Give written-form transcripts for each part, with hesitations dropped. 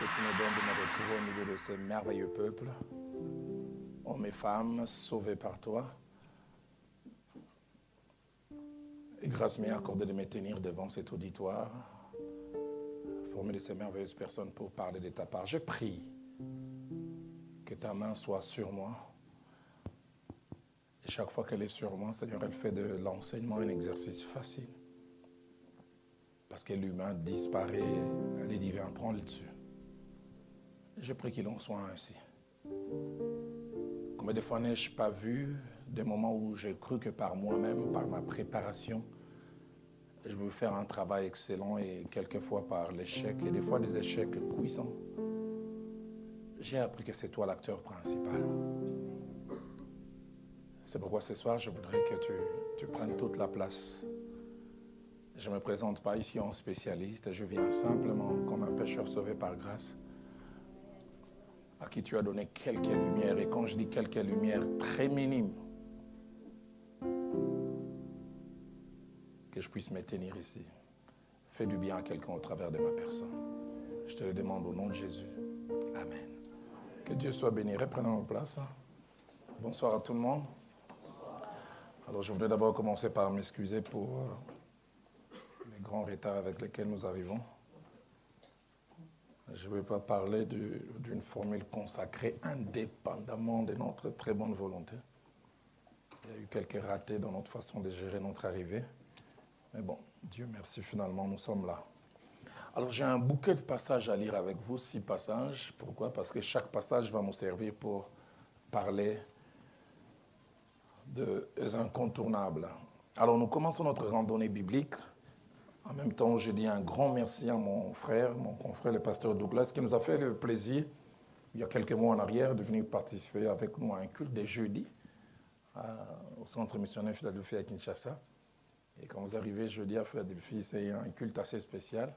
que tu nous donnes de me retrouver au milieu de ces merveilleux peuples, hommes et femmes sauvés par toi. Et grâce m'est accordée de me tenir devant cet auditoire, formé de ces merveilleuses personnes pour parler de ta part. Je prie que ta main soit sur moi. Et chaque fois qu'elle est sur moi, Seigneur, elle fait de l'enseignement un exercice facile. Parce que l'humain disparaît, le divin prend le dessus. Je prie qu'il en soit ainsi. Combien de fois n'ai-je pas vu des moments où j'ai cru que par moi-même, par ma préparation, je veux faire un travail excellent et quelquefois par l'échec, et des fois des échecs cuisants. J'ai appris que c'est toi l'acteur principal. C'est pourquoi ce soir, je voudrais que tu prennes toute la place. Je ne me présente pas ici en spécialiste, je viens simplement comme un pécheur sauvé par grâce, à qui tu as donné quelques lumières, et quand je dis quelques lumières très minimes, que je puisse me tenir ici. Fais du bien à quelqu'un au travers de ma personne. Je te le demande au nom de Jésus. Amen. Que Dieu soit béni. Reprenons nos places. Bonsoir à tout le monde. Alors je voudrais d'abord commencer par m'excuser pour les grands retards avec lesquels nous arrivons. Je ne vais pas parler d'une formule consacrée indépendamment de notre très bonne volonté. Il y a eu quelques ratés dans notre façon de gérer notre arrivée. Mais bon, Dieu merci, finalement, nous sommes là. Alors, j'ai un bouquet de passages à lire avec vous, 6 passages. Pourquoi? Parce que chaque passage va nous servir pour parler des incontournables. Alors, nous commençons notre randonnée biblique. En même temps, je dis un grand merci à mon frère, mon confrère, le pasteur Douglas, qui nous a fait le plaisir, il y a quelques mois en arrière, de venir participer avec nous à un culte des jeudis au Centre missionnaire Philadelphie à Kinshasa. Et quand vous arrivez jeudi à Philadelphie, c'est un culte assez spécial,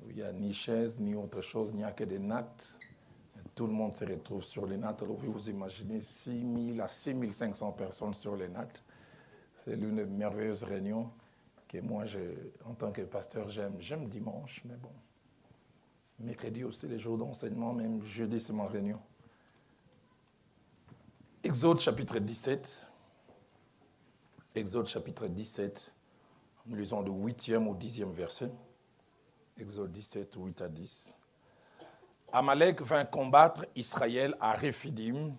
où il n'y a ni chaise, ni autre chose, il n'y a que des nattes. Et tout le monde se retrouve sur les nattes. Alors vous imaginez 6 000 à 6 500 personnes sur les nattes. C'est l'une des merveilleuses réunions que moi, en tant que pasteur, j'aime. J'aime dimanche, mais bon. Mercredi aussi, les jours d'enseignement, même jeudi, c'est ma réunion. Exode chapitre 17. Exode chapitre 17, nous lisons du 8e au 10e verset. Exode 17, 8 à 10. Amalek vint combattre Israël à Réphidim.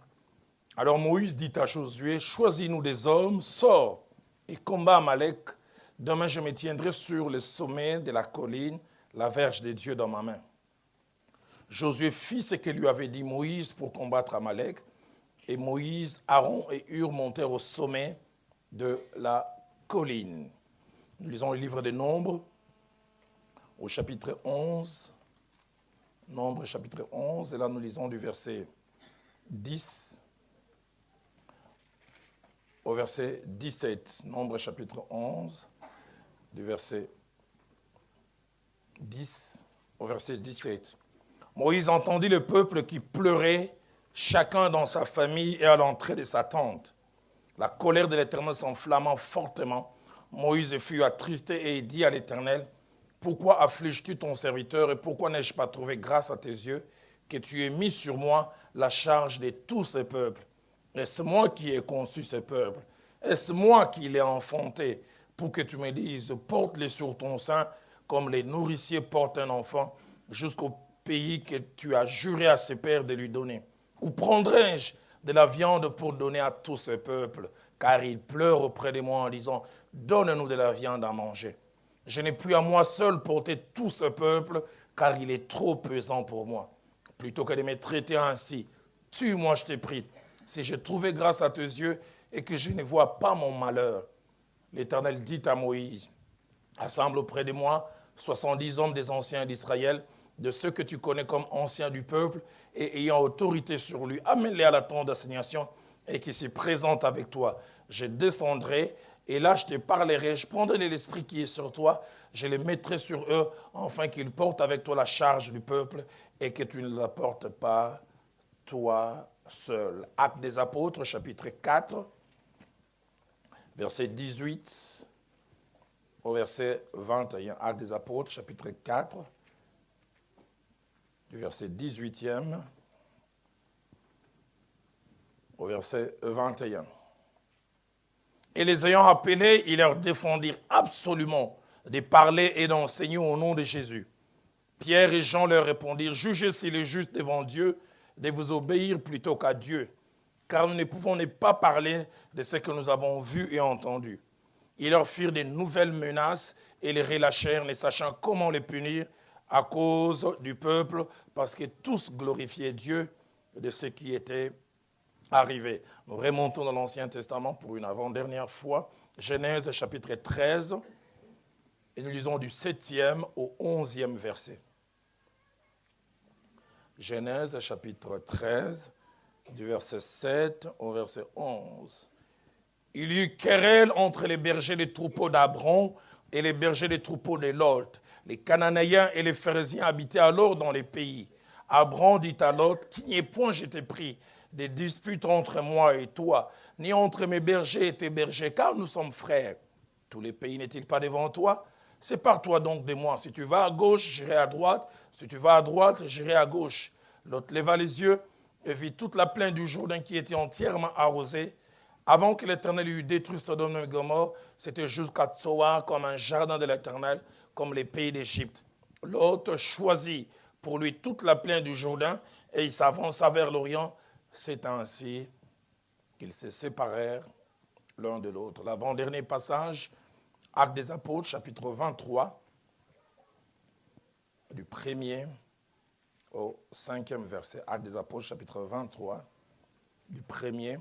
Alors Moïse dit à Josué, choisis-nous des hommes, sors et combat Amalek. Demain je me tiendrai sur le sommet de la colline, la verge de Dieu dans ma main. Josué fit ce que lui avait dit Moïse pour combattre Amalek. Et Moïse, Aaron et Hur montèrent au sommet de la colline. Nous lisons le livre des Nombres, au chapitre 11. Nombres, chapitre 11, et là nous lisons du verset 10 au verset 17. Nombres, chapitre 11, du verset 10 au verset 17. Moïse entendit le peuple qui pleurait, chacun dans sa famille et à l'entrée de sa tente. La colère de l'Éternel s'enflamma fortement. Moïse fut attristé et dit à l'Éternel, « Pourquoi affliges-tu ton serviteur et pourquoi n'ai-je pas trouvé grâce à tes yeux que tu aies mis sur moi la charge de tous ces peuples? Est-ce moi qui ai conçu ces peuples? Est-ce moi qui les ai enfantés pour que tu me dises, porte-les sur ton sein comme les nourriciers portent un enfant jusqu'au pays que tu as juré à ses pères de lui donner? Ou prendrai-je de la viande pour donner à tous ces peuples, car ils pleurent auprès de moi en disant, donne-nous de la viande à manger. Je n'ai plus à moi seul porter tout ce peuple, car il est trop pesant pour moi. Plutôt que de me traiter ainsi, tue-moi, je t'ai prie, si j'ai trouvé grâce à tes yeux et que je ne vois pas mon malheur. L'Éternel dit à Moïse, assemble auprès de moi 70 hommes des anciens d'Israël, de ceux que tu connais comme anciens du peuple et ayant autorité sur lui, amène-les à la tente d'assignation et qui se présentent avec toi. Je descendrai et là je te parlerai, je prendrai l'esprit qui est sur toi, je les mettrai sur eux, afin qu'ils portent avec toi la charge du peuple et que tu ne la portes pas toi seul. Actes des Apôtres, chapitre 4, verset 18 au verset 21. Actes des Apôtres, chapitre 4, du verset 18e au verset 21. Et les ayant appelés, ils leur défendirent absolument de parler et d'enseigner au nom de Jésus. Pierre et Jean leur répondirent, jugez s'il est juste devant Dieu de vous obéir plutôt qu'à Dieu, car nous ne pouvons pas parler de ce que nous avons vu et entendu. Ils leur firent de nouvelles menaces et les relâchèrent, ne sachant comment les punir à cause du peuple, parce que tous glorifiaient Dieu de ce qui était arrivé. Nous remontons dans l'Ancien Testament pour une avant-dernière fois, Genèse chapitre 13, et nous lisons du 7e au 11e verset. Genèse chapitre 13, du verset 7 au verset 11. Il y eut querelle entre les bergers des troupeaux d'Abram et les bergers des troupeaux de Lot. Les Cananéens et les Phérésiens habitaient alors dans les pays. Abram dit à Lot, qu'il n'y ait point, je t'ai pris, des disputes entre moi et toi, ni entre mes bergers et tes bergers, car nous sommes frères. Tous les pays n'est-il pas devant toi? Sépare-toi donc de moi. Si tu vas à gauche, j'irai à droite. Si tu vas à droite, j'irai à gauche. Lot leva les yeux et vit toute la plaine du Jourdain qui était entièrement arrosée. Avant que l'Éternel eût détruit Sodome et Gomorrhe, c'était jusqu'à Tsoar comme un jardin de l'Éternel, comme les pays d'Égypte. Lot choisit pour lui toute la plaine du Jourdain et il s'avança vers l'Orient. C'est ainsi qu'ils se séparèrent l'un de l'autre. L'avant-dernier passage, Actes des Apôtres, chapitre 23, du 1er au 5e verset. Actes des Apôtres, chapitre 23, du 1er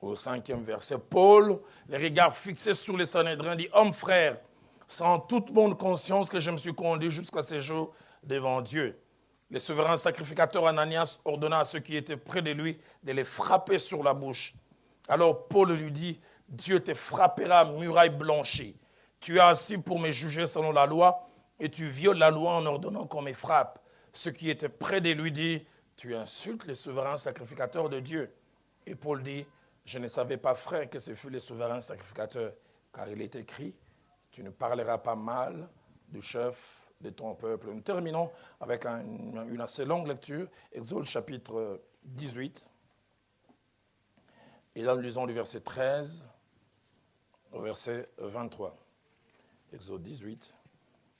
au 5e verset. Paul, les regards fixés sur les Sanhédrins, dit, « Homme frère, sans toute bonne conscience que je me suis conduit jusqu'à ce jour devant Dieu. » Le souverain sacrificateur Ananias ordonna à ceux qui étaient près de lui de les frapper sur la bouche. Alors Paul lui dit, « Dieu te frappera muraille blanchie. Tu es assis pour me juger selon la loi, et tu violes la loi en ordonnant qu'on me frappe. » Ceux qui étaient près de lui disent, « Tu insultes le souverain sacrificateur de Dieu. » Et Paul dit, « Je ne savais pas, frère, que ce fut le souverain sacrificateur, car il est écrit, tu ne parleras pas mal du chef de ton peuple. » Nous terminons avec une assez longue lecture, Exode chapitre 18. Et là, nous lisons du verset 13 au verset 23. Exode 18,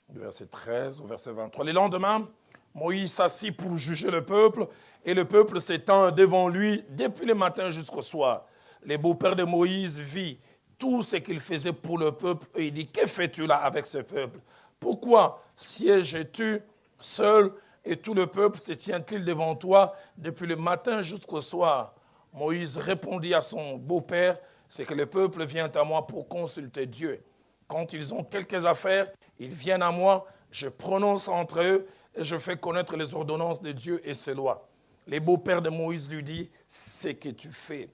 du verset 13 au verset 23. Le lendemain, Moïse s'assit pour juger le peuple, et le peuple s'étend devant lui depuis le matin jusqu'au soir. Le beau-père de Moïse vit tout ce qu'il faisait pour le peuple, et il dit, « Que fais-tu là avec ce peuple? Pourquoi sièges-tu seul et tout le peuple se tient-il devant toi depuis le matin jusqu'au soir? » Moïse répondit à son beau-père, « C'est que le peuple vient à moi pour consulter Dieu. Quand ils ont quelques affaires, ils viennent à moi, je prononce entre eux et je fais connaître les ordonnances de Dieu et ses lois. » Le beau-père de Moïse lui dit, « Ce que tu fais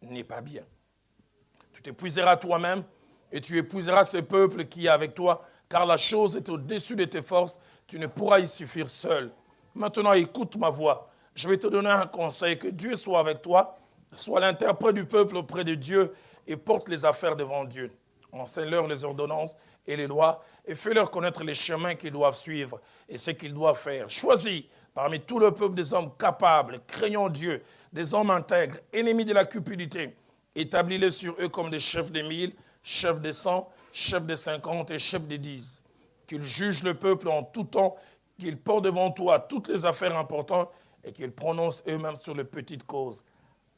n'est pas bien. Tu t'épuiseras toi-même et tu épuiseras ce peuple qui est avec toi, car la chose est au-dessus de tes forces, tu ne pourras y suffire seul. Maintenant, écoute ma voix. Je vais te donner un conseil, que Dieu soit avec toi, sois l'interprète du peuple auprès de Dieu et porte les affaires devant Dieu. Enseigne-leur les ordonnances et les lois et fais-leur connaître les chemins qu'ils doivent suivre et ce qu'ils doivent faire. Choisis parmi tout le peuple des hommes capables, craignant Dieu, des hommes intègres, ennemis de la cupidité. Établis-les sur eux comme des chefs des 1000, chefs des 100, chefs des 50 et chefs des 10. Qu'ils jugent le peuple en tout temps, qu'ils portent devant toi toutes les affaires importantes et qu'ils prononcent eux-mêmes sur les petites causes.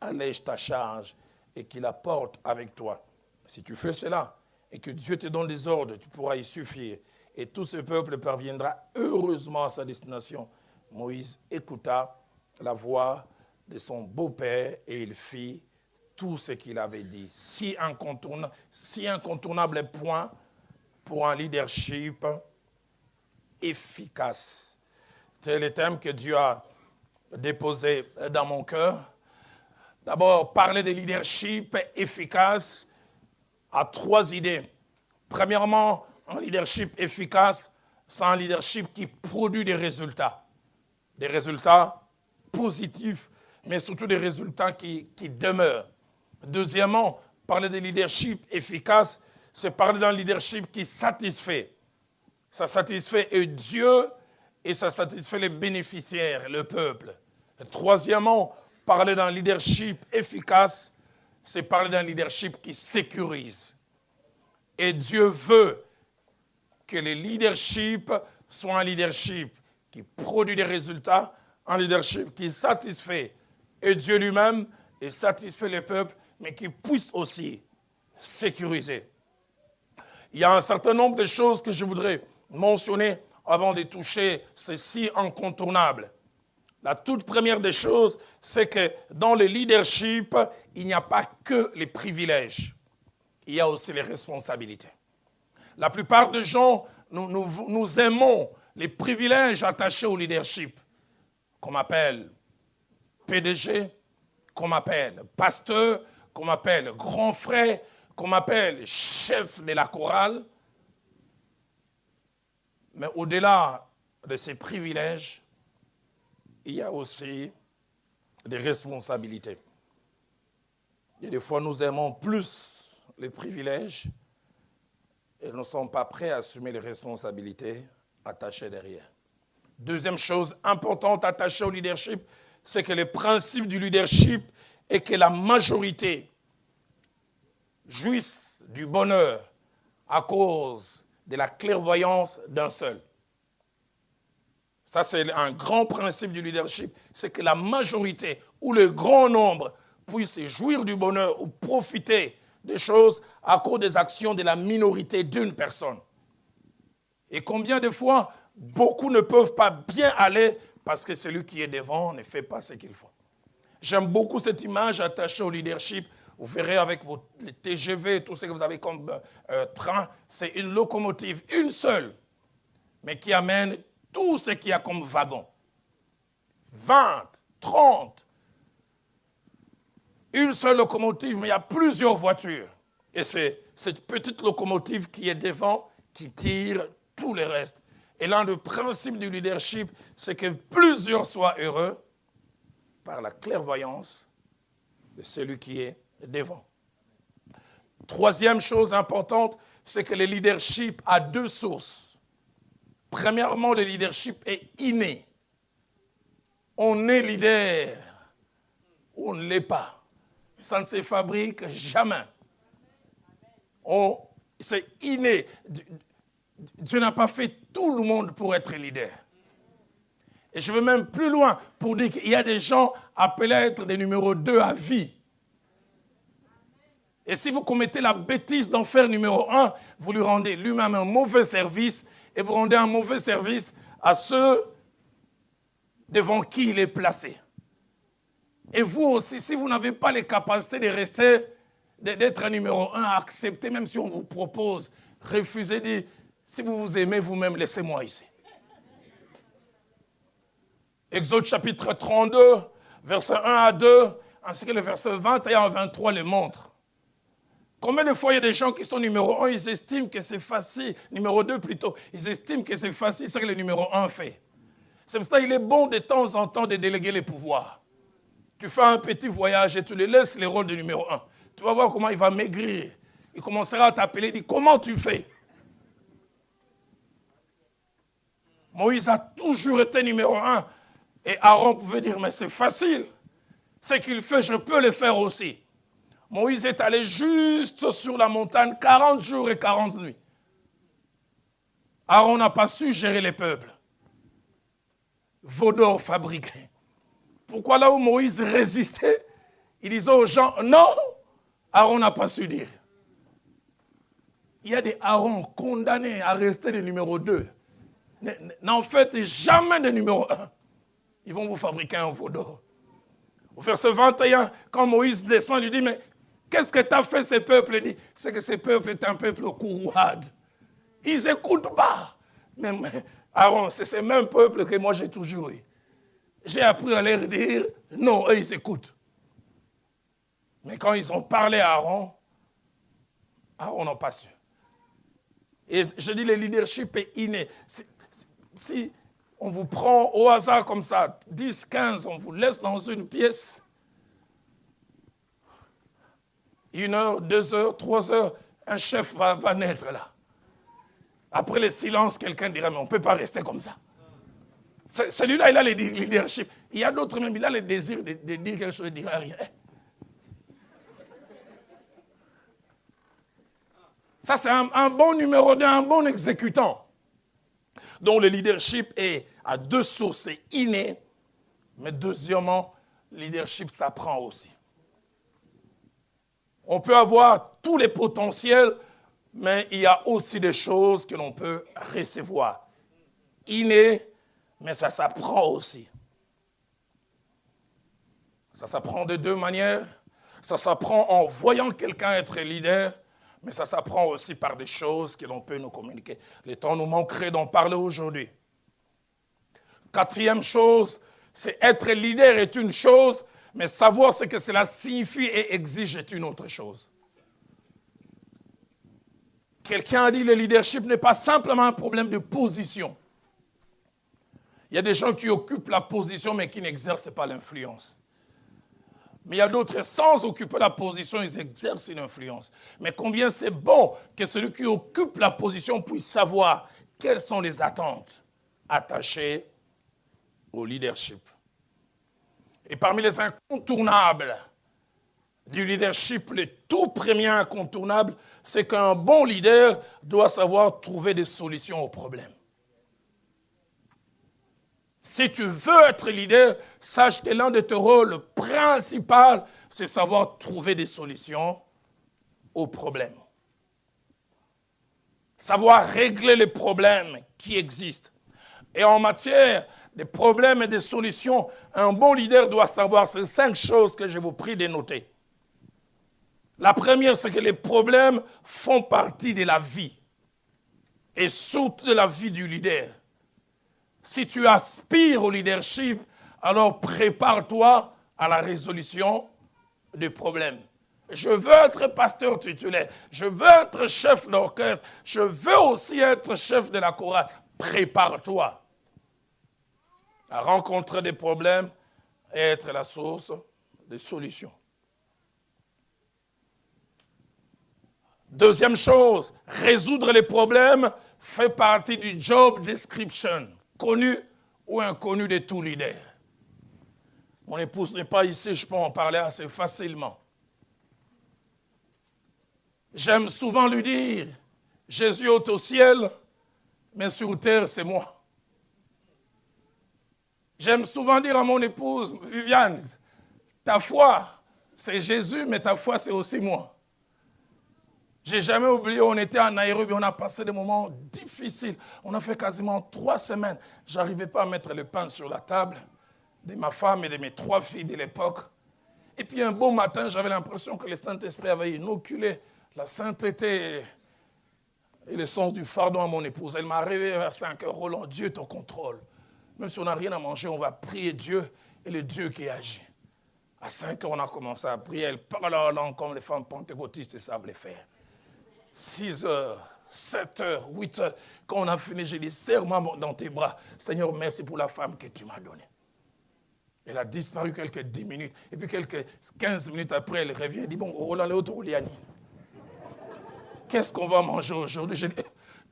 Allège ta charge et qu'ils la portent avec toi. Si tu fais cela et que Dieu te donne des ordres, tu pourras y suffire. Et tout ce peuple parviendra heureusement à sa destination. Moïse écouta la voix de son beau-père et il fit tout ce qu'il avait dit. Si incontournable point pour un leadership efficace. C'est le thème que Dieu a déposé dans mon cœur. D'abord, parler de leadership efficace à 3 idées. Premièrement, un leadership efficace, c'est un leadership qui produit des résultats positifs, mais surtout des résultats qui demeurent. Deuxièmement, parler de leadership efficace, c'est parler d'un leadership qui satisfait. Ça satisfait et Dieu et ça satisfait les bénéficiaires, le peuple. Troisièmement, parler d'un leadership efficace, c'est parler d'un leadership qui sécurise. Et Dieu veut que le leadership soit un leadership qui produit des résultats, un leadership qui satisfait et Dieu lui-même et satisfait le peuple, mais qui puisse aussi sécuriser. Il y a un certain nombre de choses que je voudrais mentionner avant de toucher ces si incontournables. La toute première des choses, c'est que dans le leadership, il n'y a pas que les privilèges. Il y a aussi les responsabilités. La plupart des gens, nous aimons les privilèges attachés au leadership, qu'on appelle PDG, qu'on m'appelle pasteur, qu'on m'appelle grand frère, qu'on m'appelle chef de la chorale. Mais au-delà de ces privilèges, il y a aussi des responsabilités. Et des fois, nous aimons plus les privilèges et nous ne sommes pas prêts à assumer les responsabilités attachées derrière. Deuxième chose importante attachée au leadership, c'est que le principe du leadership est que la majorité jouisse du bonheur à cause de la clairvoyance d'un seul. Ça, c'est un grand principe du leadership, c'est que la majorité ou le grand nombre puisse jouir du bonheur ou profiter des choses à cause des actions de la minorité d'une personne. Et combien de fois, beaucoup ne peuvent pas bien aller parce que celui qui est devant ne fait pas ce qu'il faut. J'aime beaucoup cette image attachée au leadership. Vous verrez avec les TGV, tout ce que vous avez comme train, c'est une locomotive, une seule, mais qui amène tout ce qu'il y a comme wagon. 20, 30. Une seule locomotive, mais il y a plusieurs voitures. Et c'est cette petite locomotive qui est devant, qui tire tout le reste. Et là, le principe du leadership, c'est que plusieurs soient heureux par la clairvoyance de celui qui est devant. Troisième chose importante, c'est que le leadership a deux sources. Premièrement, le leadership est inné. On est leader ou on ne l'est pas. Ça ne se fabrique jamais. C'est inné. Dieu n'a pas fait tout le monde pour être leader. Et je vais même plus loin pour dire qu'il y a des gens appelés à être des numéros 2 à vie. Et si vous commettez la bêtise d'en faire numéro 1, vous lui rendez lui-même un mauvais service et vous rendez un mauvais service à ceux devant qui il est placé. Et vous aussi, si vous n'avez pas les capacités de rester, d'être un numéro 1, acceptez, même si on vous propose, refusez, dites, si vous vous aimez vous-même, laissez-moi ici. Exode chapitre 32, versets 1 à 2, ainsi que le verset 21 à 23 le montrent. Combien de fois il y a des gens qui sont numéro 1, ils estiment que c'est facile, numéro 2 plutôt, ils estiment que c'est facile ce que le numéro 1 fait. C'est pour ça qu'il est bon de temps en temps de déléguer les pouvoirs. Tu fais un petit voyage et tu lui laisses le rôle de numéro 1. Tu vas voir comment il va maigrir. Il commencera à t'appeler, il dit, comment tu fais? Moïse a toujours été numéro 1. Et Aaron pouvait dire, mais c'est facile. Ce qu'il fait, je peux le faire aussi. Moïse est allé juste sur la montagne 40 jours et 40 nuits. Aaron n'a pas su gérer les peuples. Vaudor fabriqué. Pourquoi là où Moïse résistait, il disait aux gens, non, Aaron n'a pas su dire. Il y a des Aaron condamnés à rester des numéros 2. N'en faites jamais de numéro 1. Ils vont vous fabriquer un veau d'or. Au verset 21, quand Moïse descend, il dit, mais qu'est-ce que tu as fait ces peuples? Il dit, c'est que ces peuples est un peuple courroide. Ils n'écoutent pas. Mais Aaron, c'est ces mêmes peuples que moi j'ai toujours eu. J'ai appris à leur dire, non, eux ils écoutent. Mais quand ils ont parlé à Aaron, Aaron n'a pas su. Et je dis, le leadership est inné. Si on vous prend au hasard comme ça, 10, 15, on vous laisse dans une pièce, 1 heure, 2 heures, 3 heures, un chef va naître là. Après le silence, quelqu'un dira, mais on ne peut pas rester comme ça. Celui-là, il a le leadership. Il y a d'autres même, il a le désir de dire quelque chose, de dire rien. Ça, c'est un bon numéro 2, un bon exécutant. Donc, le leadership est à deux sources, c'est inné. Mais deuxièmement, le leadership s'apprend aussi. On peut avoir tous les potentiels, mais il y a aussi des choses que l'on peut recevoir. Inné, mais ça s'apprend aussi. Ça s'apprend de deux manières. Ça s'apprend en voyant quelqu'un être leader, mais ça s'apprend aussi par des choses que l'on peut nous communiquer. Le temps nous manquerait d'en parler aujourd'hui. Quatrième chose, c'est être leader est une chose, mais savoir ce que cela signifie et exige est une autre chose. Quelqu'un a dit que le leadership n'est pas simplement un problème de position. Il y a des gens qui occupent la position mais qui n'exercent pas l'influence. Mais il y a d'autres, sans occuper la position, ils exercent une influence. Mais combien c'est bon que celui qui occupe la position puisse savoir quelles sont les attentes attachées au leadership. Et parmi les incontournables du leadership, le tout premier incontournable, c'est qu'un bon leader doit savoir trouver des solutions aux problèmes. Si tu veux être leader, sache que l'un de tes rôles principaux, c'est savoir trouver des solutions aux problèmes. Savoir régler les problèmes qui existent. Et en matière de problèmes et de solutions, un bon leader doit savoir ces 5 choses que je vous prie de noter. La première, c'est que les problèmes font partie de la vie. Et surtout de la vie du leader. Si tu aspires au leadership, alors prépare-toi à la résolution des problèmes. Je veux être pasteur titulaire, je veux être chef d'orchestre, je veux aussi être chef de la chorale. Prépare-toi à rencontrer des problèmes et être la source des solutions. Deuxième chose, résoudre les problèmes fait partie du job description, connu ou inconnu de tout leader. Mon épouse n'est pas ici, je peux en parler assez facilement. J'aime souvent lui dire, Jésus est au ciel, mais sur terre, c'est moi. J'aime souvent dire à mon épouse, Viviane, ta foi, c'est Jésus, mais ta foi, c'est aussi moi. J'ai jamais oublié, on était à Nairobi, on a passé des moments difficiles. On a fait quasiment 3 semaines. Je n'arrivais pas à mettre le pain sur la table de ma femme et de mes 3 filles de l'époque. Et puis un beau matin, j'avais l'impression que le Saint-Esprit avait inoculé la sainteté et le sens du fardeau à mon épouse. Elle m'a réveillé à 5 heures. Roland, Dieu est au contrôle. Même si on n'a rien à manger, on va prier Dieu et le Dieu qui agit. À 5 heures, on a commencé à prier. Elle parle en langue comme les femmes pentecôtistes savent le faire. 6 heures, 7 heures, 8 heures. Quand on a fini, j'ai dit, serre-moi dans tes bras. Seigneur, merci pour la femme que tu m'as donnée. Elle a disparu quelques 10 minutes. Et puis quelques 15 minutes après, elle revient et dit, bon, Roland, l'autre Rouliani. Qu'est-ce qu'on va manger aujourd'hui? J'ai dit,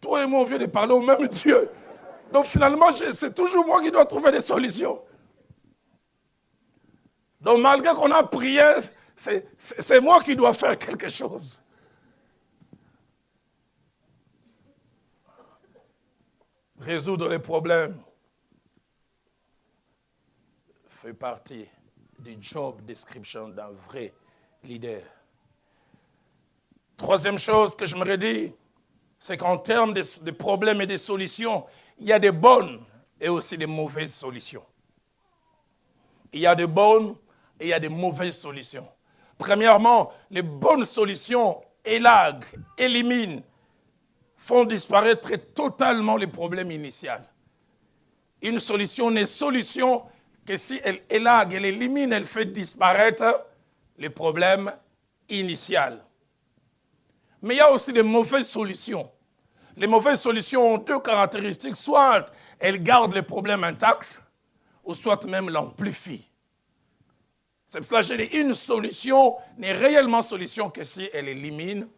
toi et moi, on vient de parler au même Dieu. Donc finalement, c'est toujours moi qui dois trouver des solutions. Donc malgré qu'on a prié, c'est moi qui dois faire quelque chose. Résoudre les problèmes fait partie du job description d'un vrai leader. Troisième chose que je me redis, c'est qu'en termes de problèmes et de solutions, il y a des bonnes et aussi des mauvaises solutions. Il y a des bonnes et il y a des mauvaises solutions. Premièrement, les bonnes solutions élaguent, éliminent, font disparaître totalement les problèmes initiaux. Une solution n'est solution que si elle élague, elle élimine, elle fait disparaître les problèmes initiaux. Mais il y a aussi des mauvaises solutions. Les mauvaises solutions ont 2 caractéristiques. Soit elles gardent les problèmes intacts, ou soit même l'amplifient. C'est pour cela que j'ai dit, une solution n'est réellement solution que si elle élimine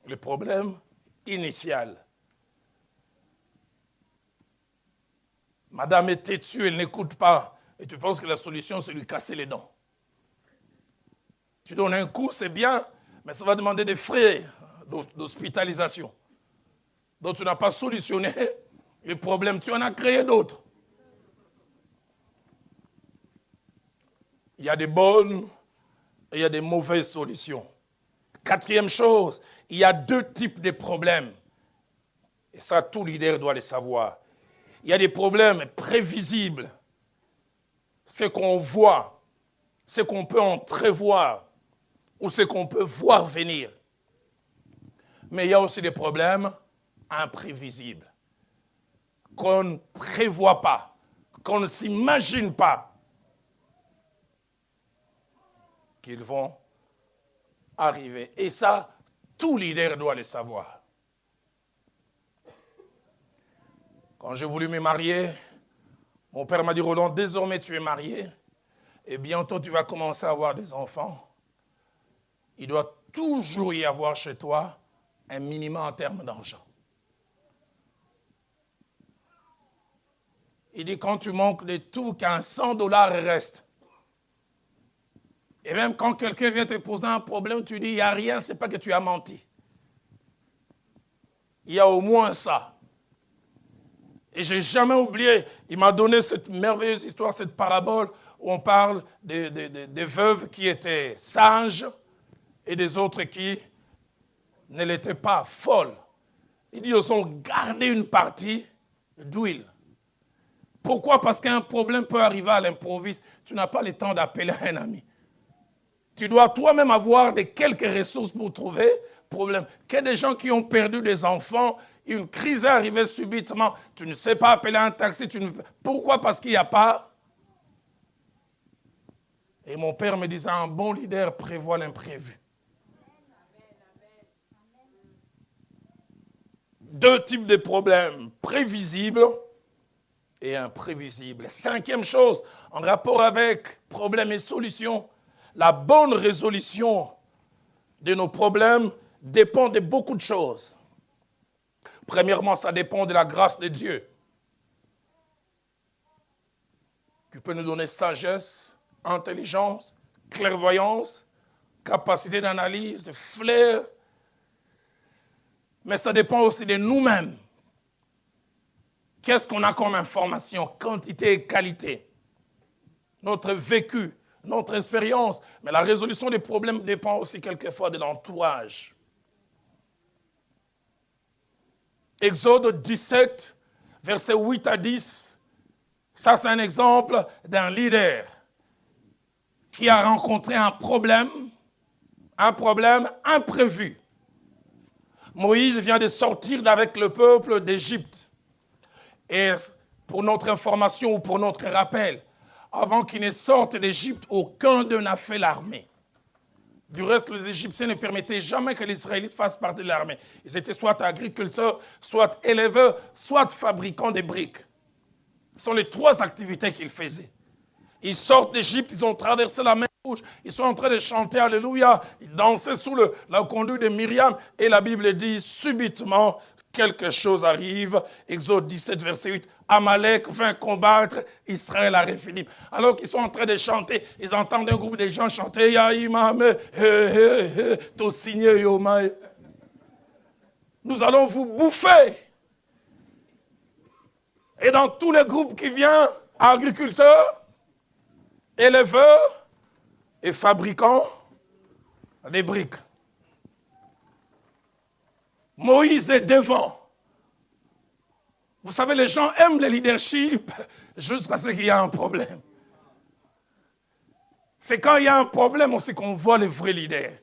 le problème initial. Madame est têtue, elle n'écoute pas. Et tu penses que la solution, c'est lui casser les dents. Tu donnes un coup, c'est bien, mais ça va demander des frais d'hospitalisation. Donc tu n'as pas solutionné les problèmes, tu en as créé d'autres. Il y a des bonnes et il y a des mauvaises solutions. Quatrième chose, il y a deux types de problèmes. Et ça, tout leader doit le savoir. Il y a des problèmes prévisibles. Ce qu'on voit, ce qu'on peut entrevoir, ou ce qu'on peut voir venir. Mais il y a aussi des problèmes imprévisibles, qu'on ne prévoit pas, qu'on ne s'imagine pas, qu'ils vont arriver. Et ça, tout leader doit le savoir. Quand j'ai voulu me marier, mon père m'a dit, Roland, désormais tu es marié, et bientôt tu vas commencer à avoir des enfants. Il doit toujours y avoir chez toi un minimum en termes d'argent. Il dit, quand tu manques de tout, qu'un $100 reste. Et même quand quelqu'un vient te poser un problème, tu dis, il n'y a rien, ce n'est pas que tu as menti. Il y a au moins ça. Et je n'ai jamais oublié, il m'a donné cette merveilleuse histoire, cette parabole, où on parle des veuves qui étaient sages et des autres qui ne l'étaient pas, folles. Il dit, ils ont gardé une partie d'huile. Pourquoi? Parce qu'un problème peut arriver à l'improviste. Tu n'as pas le temps d'appeler un ami. Tu dois toi-même avoir quelques ressources pour trouver problème. Qu'il y a des gens qui ont perdu des enfants, une crise est arrivée subitement, tu ne sais pas appeler un taxi. Pourquoi? Parce qu'il n'y a pas. Et mon père me disait, un bon leader prévoit l'imprévu. Deux types de problèmes, prévisibles et imprévisibles. Cinquième chose, en rapport avec problèmes et solutions, la bonne résolution de nos problèmes dépend de beaucoup de choses. Premièrement, ça dépend de la grâce de Dieu, qui peut nous donner sagesse, intelligence, clairvoyance, capacité d'analyse, flair. Mais ça dépend aussi de nous-mêmes. Qu'est-ce qu'on a comme information, quantité et qualité? Notre vécu, notre expérience. Mais la résolution des problèmes dépend aussi quelquefois de l'entourage. Exode 17, versets 8 à 10. Ça, c'est un exemple d'un leader qui a rencontré un problème imprévu. Moïse vient de sortir avec le peuple d'Égypte. Et pour notre information ou pour notre rappel, avant qu'ils ne sortent d'Égypte, aucun d'eux n'a fait l'armée. Du reste, les Égyptiens ne permettaient jamais que les Israélites fassent partie de l'armée. Ils étaient soit agriculteurs, soit éleveurs, soit fabricants de briques. Ce sont les trois activités qu'ils faisaient. Ils sortent d'Égypte, ils ont traversé la mer Rouge, ils sont en train de chanter Alléluia, ils dansaient sous la conduite de Myriam, et la Bible dit, subitement, quelque chose arrive. Exode 17, verset 8, Amalek vint combattre Israël à Rephidim. Alors qu'ils sont en train de chanter, ils entendent un groupe de gens chanter, Yaïmame, Tosigné Yomae. Nous allons vous bouffer. Et dans tous les groupes qui viennent, agriculteurs, éleveurs et fabricants des briques. Moïse est devant. Vous savez, les gens aiment le leadership jusqu'à ce qu'il y ait un problème. C'est quand il y a un problème aussi qu'on voit les vrais leaders.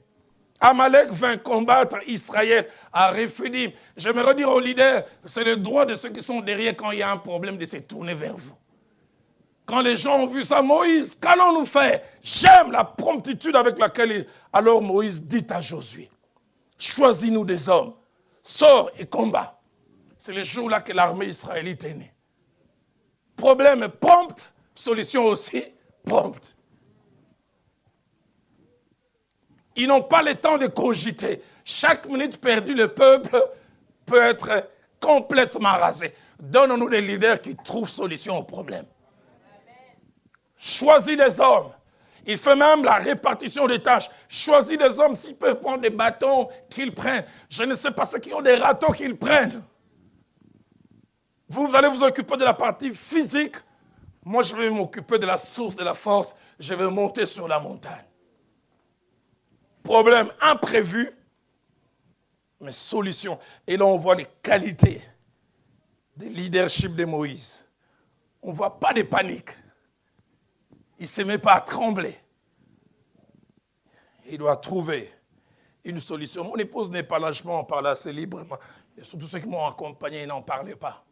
Amalek vint combattre Israël à Rephidim. J'aimerais dire aux leaders, c'est le droit de ceux qui sont derrière quand il y a un problème de se tourner vers vous. Quand les gens ont vu ça, Moïse, qu'allons-nous faire? J'aime la promptitude avec laquelle... Alors Moïse dit à Josué, choisis-nous des hommes, sors et combat. C'est le jour-là que l'armée israélite est née. Problème prompt, solution aussi prompte. Ils n'ont pas le temps de cogiter. Chaque minute perdue, le peuple peut être complètement rasé. Donne-nous des leaders qui trouvent solution au problème. Choisis des hommes. Il fait même la répartition des tâches. Choisis des hommes, s'ils peuvent prendre des bâtons, qu'ils prennent. Je ne sais pas ceux qui ont des râteaux qu'ils prennent. Vous allez vous occuper de la partie physique. Moi, je vais m'occuper de la source de la force. Je vais monter sur la montagne. Problème imprévu, mais solution. Et là, on voit les qualités des leadership de Moïse. On ne voit pas de panique. Il ne se met pas à trembler. Il doit trouver une solution. Mon épouse n'est pas là, je peux en parler assez librement. Et surtout ceux qui m'ont accompagné, ils n'en parlaient pas.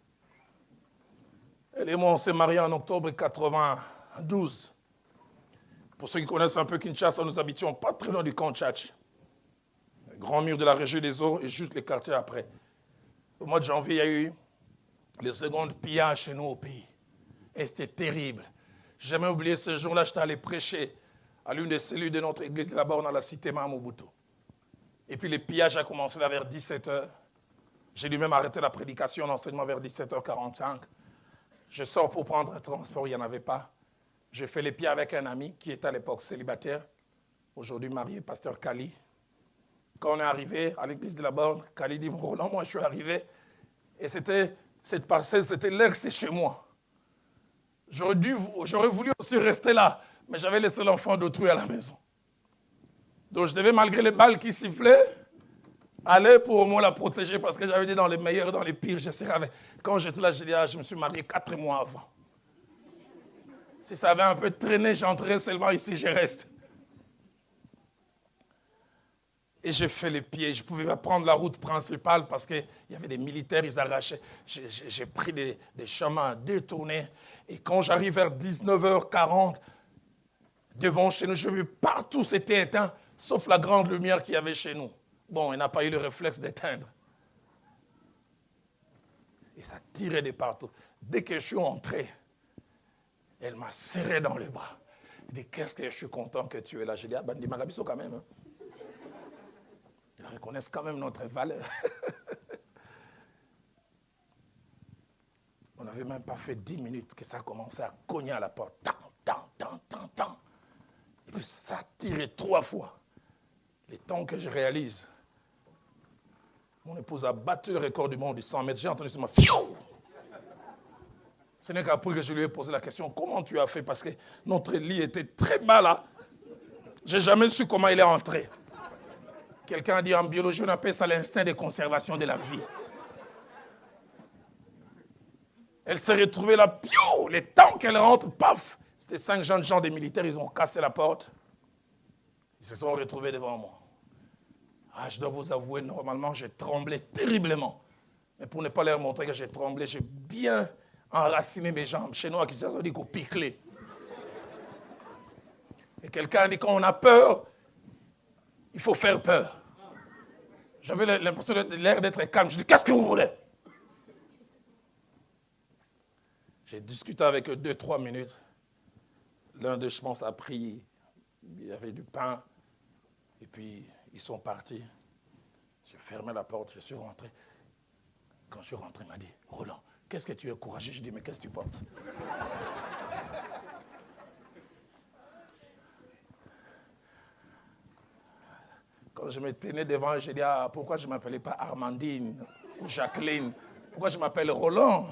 Elle et moi, on s'est mariés en octobre 92. Pour ceux qui connaissent un peu Kinshasa, nous habitions pas très loin du camp Tchatch. Le grand mur de la région des eaux et juste les quartiers après. Au mois de janvier, il y a eu les secondes pillages chez nous au pays. Et c'était terrible. Je n'ai jamais oublié ce jour-là, j'étais allé prêcher à l'une des cellules de notre église là-bas dans la cité Mamobutu. Et puis les pillages ont commencé là vers 17h. J'ai dû même arrêter la prédication, l'enseignement vers 17h45. Je sors pour prendre un transport, il n'y en avait pas. J'ai fait les pieds avec un ami qui était à l'époque célibataire, aujourd'hui marié, pasteur Kali. Quand on est arrivé à l'église de la Borne, Kali dit, Roland, moi je suis arrivé. Et c'était, cette parcelle, c'était l'air que c'est chez moi. J'aurais voulu aussi rester là, mais j'avais laissé l'enfant d'autrui à la maison. Donc je devais, malgré les balles qui sifflaient, aller pour au moins la protéger parce que j'avais dit dans les meilleurs, dans les pires, je serais avec. Quand j'étais là, j'ai dit, je me suis marié 4 mois avant. Si ça avait un peu traîné, j'entrais seulement ici, je reste. Et j'ai fait les pieds. Je ne pouvais pas prendre la route principale parce qu'il y avait des militaires, ils arrachaient. J'ai pris des chemins détournés. Et quand j'arrive vers 19h40, devant chez nous, je vis partout c'était éteint, sauf la grande lumière qu'il y avait chez nous. Bon, il n'a pas eu le réflexe d'éteindre. Et ça tirait de partout. Dès que je suis entré, elle m'a serré dans les bras. Elle dit, qu'est-ce que je suis content que tu es là. J'ai dit, Bandi Magabiso quand même. Hein. Ils reconnaissent quand même notre valeur. On n'avait même pas fait 10 minutes que ça a commencé à cogner à la porte. Tant. Et puis ça a tiré 3 fois. Les temps que je réalise, mon épouse a battu le record du monde du 100 mètres. J'ai entendu seulement fiou. Ce n'est qu'après que je lui ai posé la question, comment tu as fait? Parce que notre lit était très bas là. Je n'ai jamais su comment il est entré. Quelqu'un a dit en biologie, on appelle ça l'instinct de conservation de la vie. Elle s'est retrouvée là, piou, les temps qu'elle rentre, paf. C'était 5 jeunes gens des militaires, ils ont cassé la porte. Ils se sont retrouvés devant moi. Je dois vous avouer, normalement, j'ai tremblé terriblement. Mais pour ne pas leur montrer que j'ai tremblé, j'ai bien enraciné mes jambes. Chez nous, à Kinshasa, on dit qu'on piclait. Et quelqu'un a dit, quand on a peur, il faut faire peur. J'avais l'impression de l'air d'être calme. Je dis, qu'est-ce que vous voulez? J'ai discuté avec eux 2-3 minutes. L'un d'eux, je pense, a pris, il y avait du pain. Et puis, ils sont partis. J'ai fermé la porte, je suis rentré. Quand je suis rentré, il m'a dit, Roland, qu'est-ce que tu es courageux? Je dis, mais qu'est-ce que tu penses? Quand je me tenais devant, j'ai dit, pourquoi je ne m'appelais pas Armandine ou Jacqueline? Pourquoi je m'appelle Roland?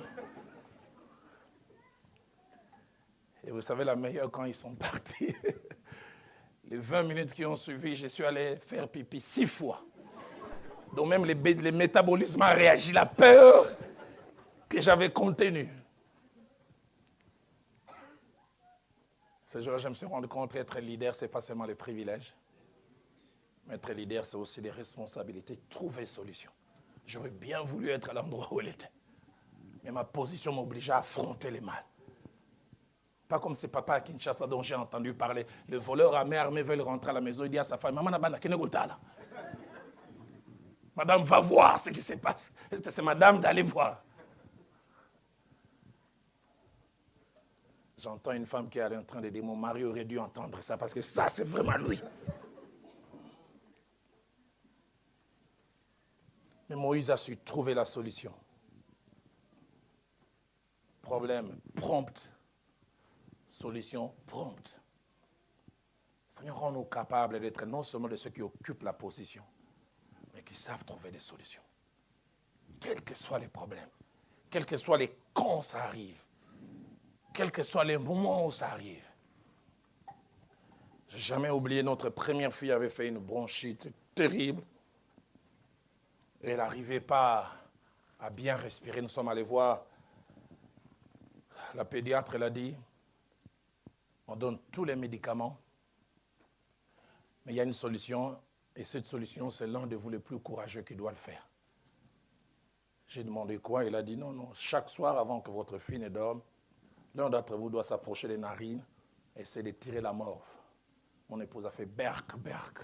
Et vous savez, la meilleure, quand ils sont partis, les 20 minutes qui ont suivi, je suis allé faire pipi 6 fois. Donc même les métabolismes ont réagi, la peur que j'avais contenue. Ce jour-là, je me suis rendu compte qu'être leader, ce n'est pas seulement les privilèges. Mais être leader, c'est aussi des responsabilités, trouver solution. J'aurais bien voulu être à l'endroit où elle était. Mais ma position m'obligeait à affronter les mal. Pas comme ce papa à Kinshasa dont j'ai entendu parler. Le voleur armé veut rentrer à la maison. Il dit à sa femme, Maman, madame, va voir ce qui se passe. Est-ce que c'est madame d'aller voir? J'entends une femme qui est en train de dire, mon mari aurait dû entendre ça parce que ça, c'est vraiment lui. Mais Moïse a su trouver la solution. Problème prompt. Solution prompte. Seigneur, rends-nous capables d'être non seulement de ceux qui occupent la position, mais qui savent trouver des solutions. Quels que soient les problèmes, quels que soient les quand ça arrive, quels que soient les moments où ça arrive. Je n'ai jamais oublié, notre première fille avait fait une bronchite terrible. Et elle n'arrivait pas à bien respirer. Nous sommes allés voir la pédiatre, elle a dit, on donne tous les médicaments, mais il y a une solution, et cette solution, c'est l'un de vous les plus courageux qui doit le faire. J'ai demandé quoi? Il a dit, non, chaque soir avant que votre fille ne dorme, l'un d'entre vous doit s'approcher des narines et essayer de tirer la morve. Mon épouse a fait berk, berk.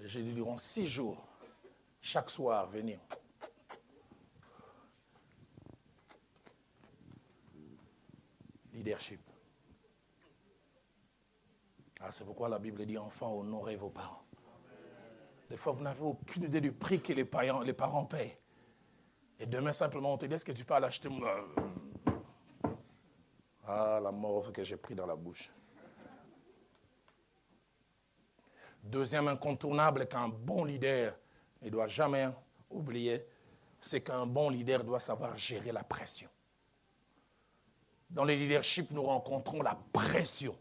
Et j'ai dit, durant 6 jours, chaque soir, venir. Leadership. Ah, c'est pourquoi la Bible dit, enfants, honorez vos parents. Des fois, vous n'avez aucune idée du prix que les parents payent. Et demain, simplement, on te dit, est-ce que tu peux aller acheter... Ah, la morve que j'ai pris dans la bouche. Deuxième incontournable qu'un bon leader ne doit jamais oublier, c'est qu'un bon leader doit savoir gérer la pression. Dans le leadership, nous rencontrons la pression.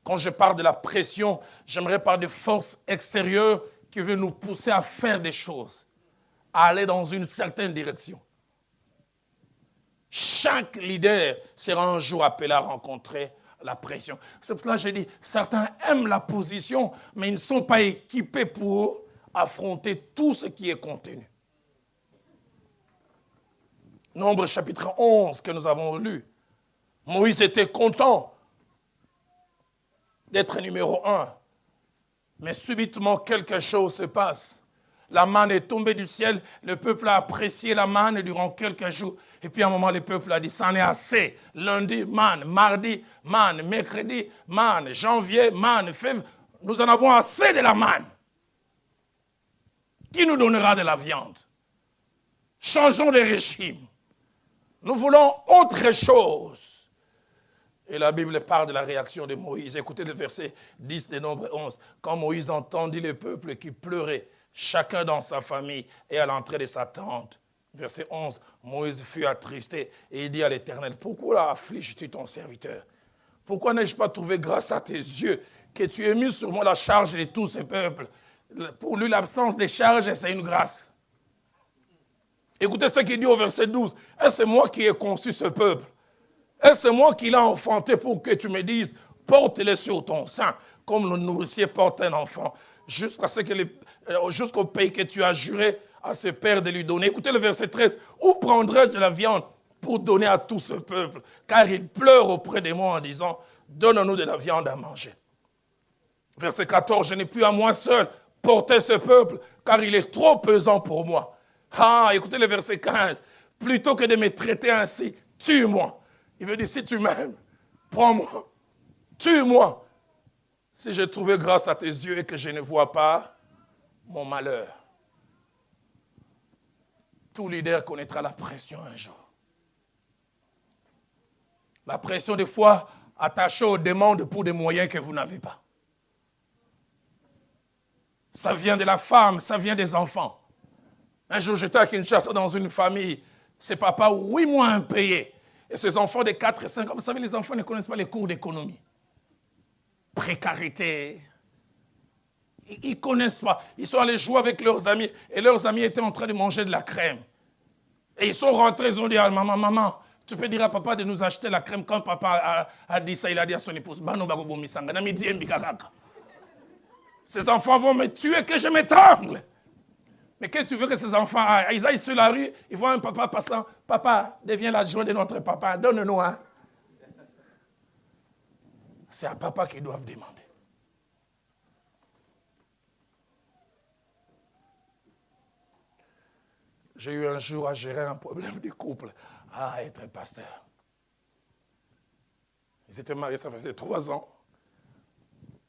Quand je parle de la pression, j'aimerais parler de forces extérieures qui veulent nous pousser à faire des choses, à aller dans une certaine direction. Chaque leader sera un jour appelé à rencontrer la pression. C'est pour cela que j'ai dit, certains aiment la position, mais ils ne sont pas équipés pour affronter tout ce qui est contenu. Nombre chapitre 11 que nous avons lu. Moïse était content d'être numéro 1. Mais subitement, quelque chose se passe. La manne est tombée du ciel. Le peuple a apprécié la manne durant quelques jours. Et puis à un moment, le peuple a dit, ça en est assez. Lundi, manne. Mardi, manne. Mercredi, manne. Janvier, manne. Février. Nous en avons assez de la manne. Qui nous donnera de la viande? Changeons de régime. Nous voulons autre chose. Et la Bible parle de la réaction de Moïse. Écoutez le verset 10 de Nombre 11. Quand Moïse entendit le peuple qui pleurait, chacun dans sa famille et à l'entrée de sa tente. Verset 11. Moïse fut attristé et il dit à l'Éternel, pourquoi affliges-tu ton serviteur? Pourquoi n'ai-je pas trouvé grâce à tes yeux que tu aies mis sur moi la charge de tous ces peuples? Pour lui, l'absence des charges, c'est une grâce. Écoutez ce qu'il dit au verset 12. Est-ce moi qui ai conçu ce peuple? Est-ce moi qui l'ai enfanté pour que tu me dises, porte-le sur ton sein, comme le nourricier porte un enfant, jusqu'au pays que tu as juré à ses pères de lui donner. Écoutez le verset 13. Où prendrai-je de la viande pour donner à tout ce peuple? Car il pleure auprès de moi en disant, donne-nous de la viande à manger. Verset 14. Je n'ai plus à moi seul porter ce peuple, car il est trop pesant pour moi. Ah, écoutez le verset 15. Plutôt que de me traiter ainsi, tue-moi. Il veut dire, si tu m'aimes, prends-moi, tue-moi. Si j'ai trouvé grâce à tes yeux et que je ne vois pas mon malheur. Tout leader connaîtra la pression un jour. La pression des fois attachée aux demandes pour des moyens que vous n'avez pas. Ça vient de la femme, ça vient des enfants. Un jour, j'étais à Kinshasa dans une famille. Ses papas, 8 mois impayés. Et ces enfants de 4 et 5 ans, vous savez, les enfants ne connaissent pas les cours d'économie. Précarité. Ils ne connaissent pas. Ils sont allés jouer avec leurs amis. Et leurs amis étaient en train de manger de la crème. Et ils sont rentrés, ils ont dit à maman, tu peux dire à papa de nous acheter la crème. Quand papa a dit ça, il a dit à son épouse, ces enfants vont me tuer, que je m'étrangle. Mais qu'est-ce que tu veux que ces enfants aillent? Ils aillent sur la rue, ils voient un papa passant. Papa, deviens l'adjoint de notre papa, donne-nous un. C'est à papa qu'ils doivent demander. J'ai eu un jour à gérer un problème de couple, à être pasteur. Ils étaient mariés, ça faisait 3 ans.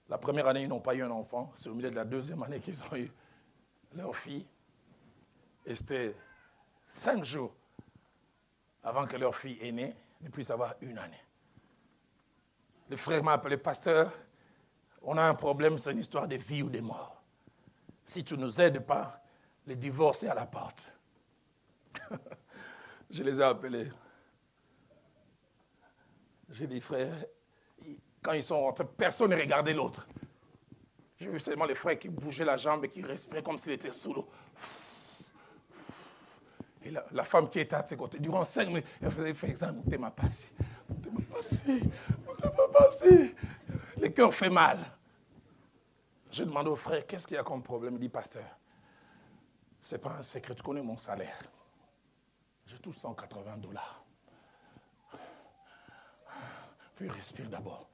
La première année, ils n'ont pas eu un enfant. C'est au milieu de la deuxième année qu'ils ont eu leur fille. Et c'était 5 jours avant que leur fille aînée ne puisse avoir 1 année. Le frère m'a appelé, pasteur, on a un problème, c'est une histoire de vie ou de mort. Si tu ne nous aides pas, le divorce est à la porte. Je les ai appelés. J'ai dit, frère, quand ils sont rentrés, personne ne regardait l'autre. J'ai vu seulement les frères qui bougeaient la jambe et qui respiraient comme s'il était sous l'eau. Et la femme qui était à ses côtés, durant 5 minutes, elle faisait ça, mon thé m'a passé. Mon thé m'a passé. Mon thé m'a passé. Le cœur fait mal. J'ai demandé au frère, qu'est-ce qu'il y a comme problème? Il dit, pasteur, ce n'est pas un secret, tu connais mon salaire. Je touche $180. Puis respire d'abord.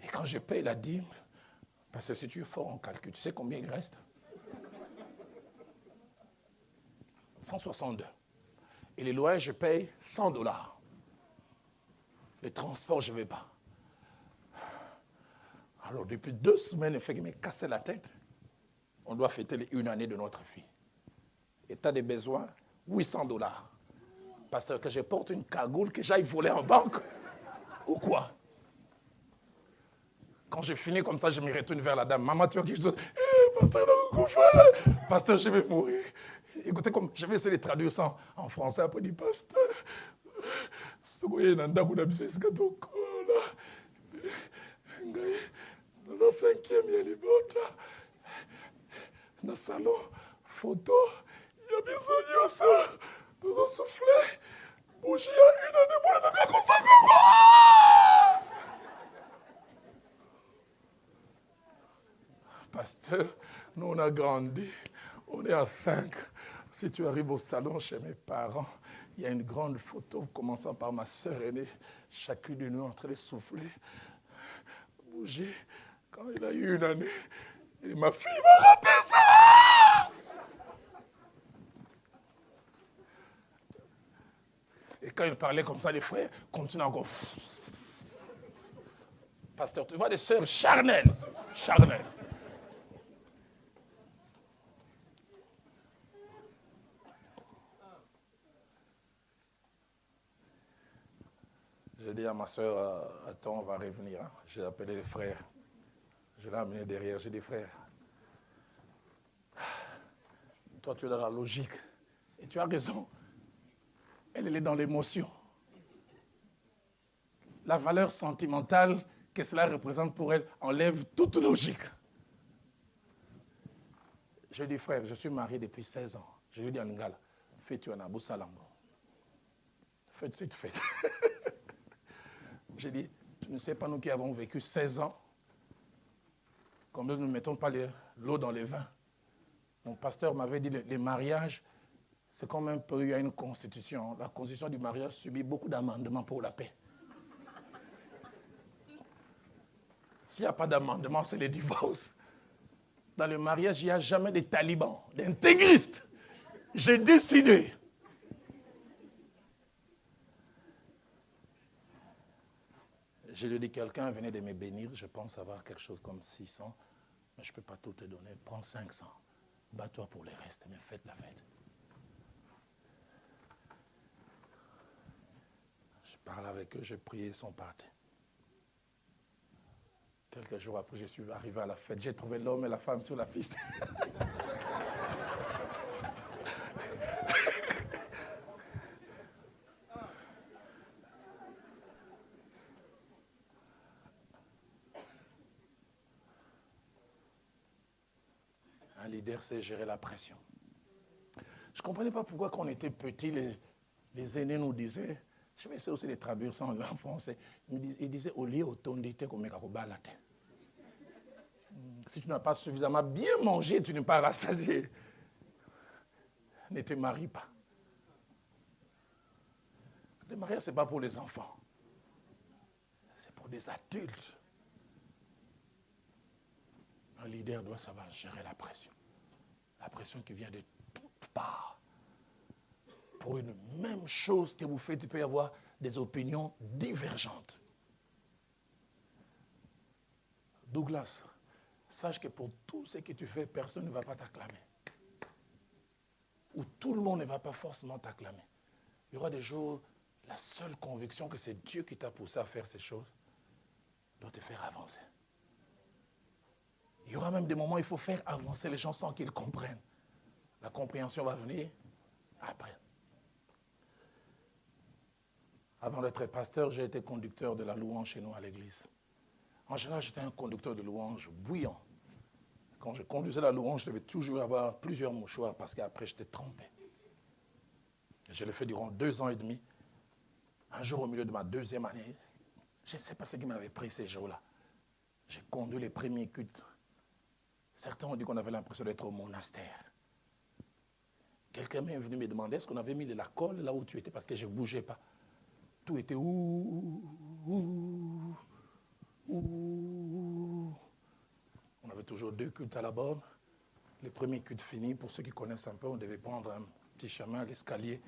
Et quand je paye la dîme, parce que si tu es fort en calcul, tu sais combien il reste? 162. Et les loyers, je paye $100. Les transports, je ne vais pas. Alors, depuis 2 semaines, il fait qu'il m'a cassé la tête. On doit fêter les 1 année de notre fille. Et tu as des besoins, $800. Pasteur, que je porte une cagoule, que j'aille voler en banque, ou quoi? Quand j'ai fini comme ça, je me retourne vers la dame. Maman, tu as quelque chose? Pasteur, pasteur, je vais mourir. Écoutez, comme je vais essayer de traduire ça en français. Après, il dit, pasteur, ce que vous avez dans le 5e, il y a les bottes. Dans le salon, photo, il y a des oignons, ça. Tout ça soufflé. Bougie, il y a 1 année, moi, on a comme ça. Pasteur, nous on a grandi, on est à 5. Si tu arrives au salon chez mes parents, il y a une grande photo commençant par ma sœur aînée, chacune de nous en train de souffler. Bouger, quand il a eu 1 année, et ma fille m'a raté ça! Et quand il parlait comme ça, les frères continuent encore. Pasteur, tu vois des sœurs charnelles, charnelles. J'ai dit à ma soeur, attends, on va revenir. Hein. J'ai appelé les frères. Je l'ai amené derrière. J'ai dit, frère, toi tu es dans la logique. Et tu as raison. Elle est dans l'émotion. La valeur sentimentale que cela représente pour elle enlève toute logique. Je dis, frère, je suis marié depuis 16 ans. Je lui dis à Ngala, fais-tu un abou salambo. Faites cette fête. J'ai dit, tu ne sais pas, nous qui avons vécu 16 ans, combien nous ne mettons pas l'eau dans les vins. Mon pasteur m'avait dit, les mariages, c'est comme un peu, il y a une constitution. La constitution du mariage subit beaucoup d'amendements pour la paix. S'il n'y a pas d'amendement, c'est le divorce. Dans le mariage, il n'y a jamais de talibans, d'intégristes. J'ai décidé. Je lui ai dit, quelqu'un venait de me bénir, je pense avoir quelque chose comme 600, mais je ne peux pas tout te donner. Prends 500. Bats-toi pour les restes, mais faites la fête. Je parle avec eux, j'ai prié, ils sont partis. Quelques jours après, je suis arrivé à la fête. J'ai trouvé l'homme et la femme sur la piste. Un leader sait gérer la pression. Je ne comprenais pas pourquoi, quand on était petits, les aînés nous disaient, je vais essayer aussi de traduire ça en français, ils disaient, au lieu de comme si tu n'as pas suffisamment bien mangé, tu n'es pas rassasié. Ne te marie pas. Le mariage, ce n'est pas pour les enfants. C'est pour des adultes. Un leader doit savoir gérer la pression. La pression qui vient de toutes parts. Pour une même chose que vous faites, il peut y avoir des opinions divergentes. Douglas, sache que pour tout ce que tu fais, personne ne va pas t'acclamer. où tout le monde ne va pas forcément t'acclamer. Il y aura des jours, la seule conviction que c'est Dieu qui t'a poussé à faire ces choses doit te faire avancer. Il y aura même des moments où il faut faire avancer les gens sans qu'ils comprennent. La compréhension va venir après. Avant d'être pasteur, j'ai été conducteur de la louange chez nous à l'église. En général, j'étais un conducteur de louange bouillant. Quand je conduisais la louange, je devais toujours avoir plusieurs mouchoirs parce qu'après, j'étais trempé. Je l'ai fait durant 2 ans et demi. Un jour, au milieu de ma 2e année, je ne sais pas ce qui m'avait pris ces jours-là. J'ai conduit les premiers cultes. Certains ont dit qu'on avait l'impression d'être au monastère. Quelqu'un m'est venu me demander est-ce qu'on avait mis de la colle là où tu étais parce que je ne bougeais pas. Tout était ouh. On avait toujours 2 cultes à la borne. Les premiers cultes finis, pour ceux qui connaissent un peu, on devait prendre un petit chemin, l'escalier,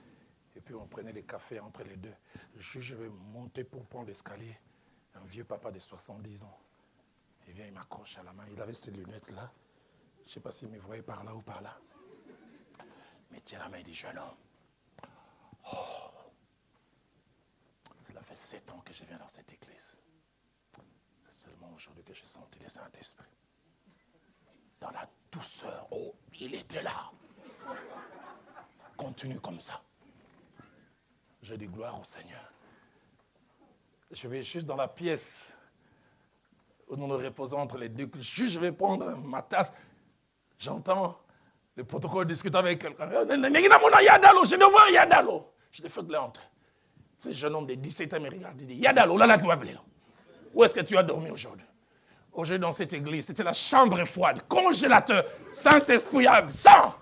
et puis on prenait des cafés entre les deux. Je vais monter pour prendre l'escalier. Un vieux papa de 70 ans. Il vient, il m'accroche à la main. Il avait ces lunettes-là. Je ne sais pas s'il me voyait par là ou par là. Mais tiens la main, il dit, jeune homme. Oh, cela fait 7 ans que je viens dans cette église. C'est seulement aujourd'hui que j'ai senti le Saint-Esprit. Dans la douceur, oh, il était là. Continue comme ça. Je dis gloire au Seigneur. Je vais juste dans la pièce où nous nous reposons entre les deux. Juste, je vais prendre ma tasse. J'entends le protocole discuter avec quelqu'un. Je vais voir Yadalo. Je l'ai fait de l'entrer. Ce jeune homme de 17 ans me regarde. Il dit Yadalo, là qui va appeler. Où est-ce que tu as dormi aujourd'hui? Aujourd'hui, dans cette église, c'était la chambre froide, congélateur, Saint-Esprit absent.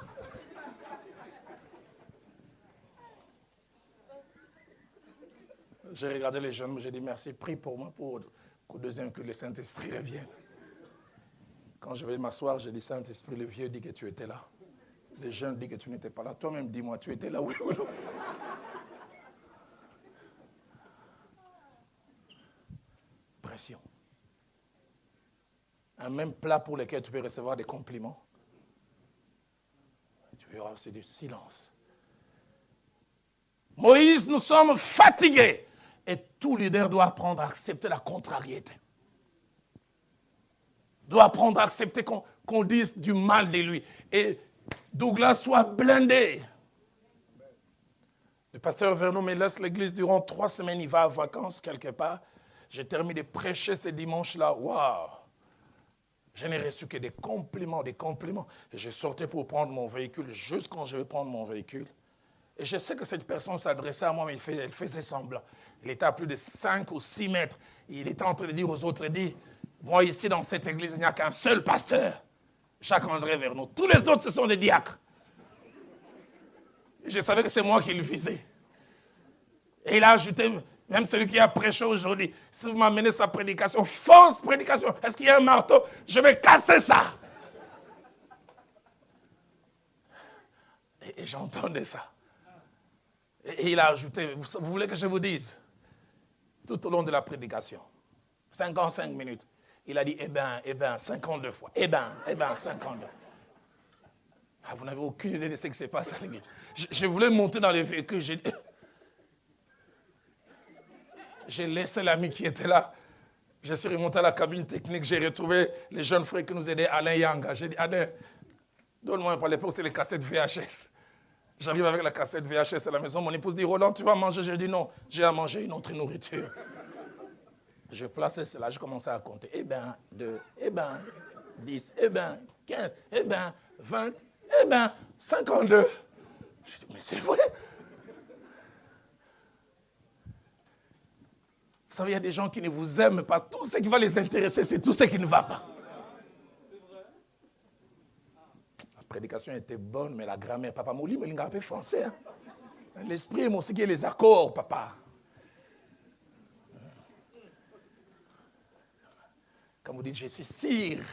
J'ai regardé les jeunes, j'ai dit merci, prie pour moi pour qu'au deuxième que le Saint-Esprit revienne. Quand je vais m'asseoir, j'ai dit Saint-Esprit, le vieux dit que tu étais là. Les jeunes disent que tu n'étais pas là. Toi-même, dis-moi, tu étais là, oui ou non? Pression. Un même plat pour lequel tu peux recevoir des compliments. Tu verras aussi du silence. Moïse, nous sommes fatigués. Et tout leader doit apprendre à accepter la contrariété. Doit apprendre à accepter qu'on dise du mal de lui. Et Douglas soit blindé. Le pasteur Vernon me laisse l'église durant 3 semaines. Il va en vacances quelque part. J'ai terminé de prêcher ce dimanche-là. Waouh! Je n'ai reçu que des compliments, des compliments. Et je sortais pour prendre mon véhicule. Juste quand je vais prendre mon véhicule. Et je sais que cette personne s'adressait à moi, mais elle faisait semblant. Il était à plus de 5 ou 6 mètres. Il était en train de dire aux autres, il dit, moi ici dans cette église, il n'y a qu'un seul pasteur, Jacques-André Vernon. Tous les autres, ce sont des diacres. Et je savais que c'est moi qui le visais. Et il a ajouté, même celui qui a prêché aujourd'hui, si vous m'amenez sa prédication, fausse prédication, est-ce qu'il y a un marteau? Je vais casser ça. Et j'entendais ça. Et il a ajouté, vous voulez que je vous dise, tout au long de la prédication, 55 minutes, il a dit, eh ben, 52 fois, eh ben, 52. Ah, vous n'avez aucune idée de ce qui se passe à l'église. Je voulais monter dans les véhicules, j'ai laissé l'ami qui était là, je suis remonté à la cabine technique, j'ai retrouvé les jeunes frères qui nous aidaient, Alain Yanga. J'ai dit, Alain, donne-moi pour l'époque, c'est les cassettes VHS. J'arrive avec la cassette VHS à la maison. Mon épouse dit, Roland, tu vas manger? Je dis non, j'ai à manger une autre nourriture. Je plaçais cela, je commençais à compter. Eh ben, 2, eh ben, 10, eh ben, 15, eh ben, 20, eh ben, 52. Je dis, mais c'est vrai. Vous savez, il y a des gens qui ne vous aiment pas. Tout ce qui va les intéresser, c'est tout ce qui ne va pas. La prédication était bonne, mais la grammaire, papa, Mouli, mais il a un peu français. Hein? L'esprit, moi aussi, qui est les accords, papa. Quand vous dites, je suis sire.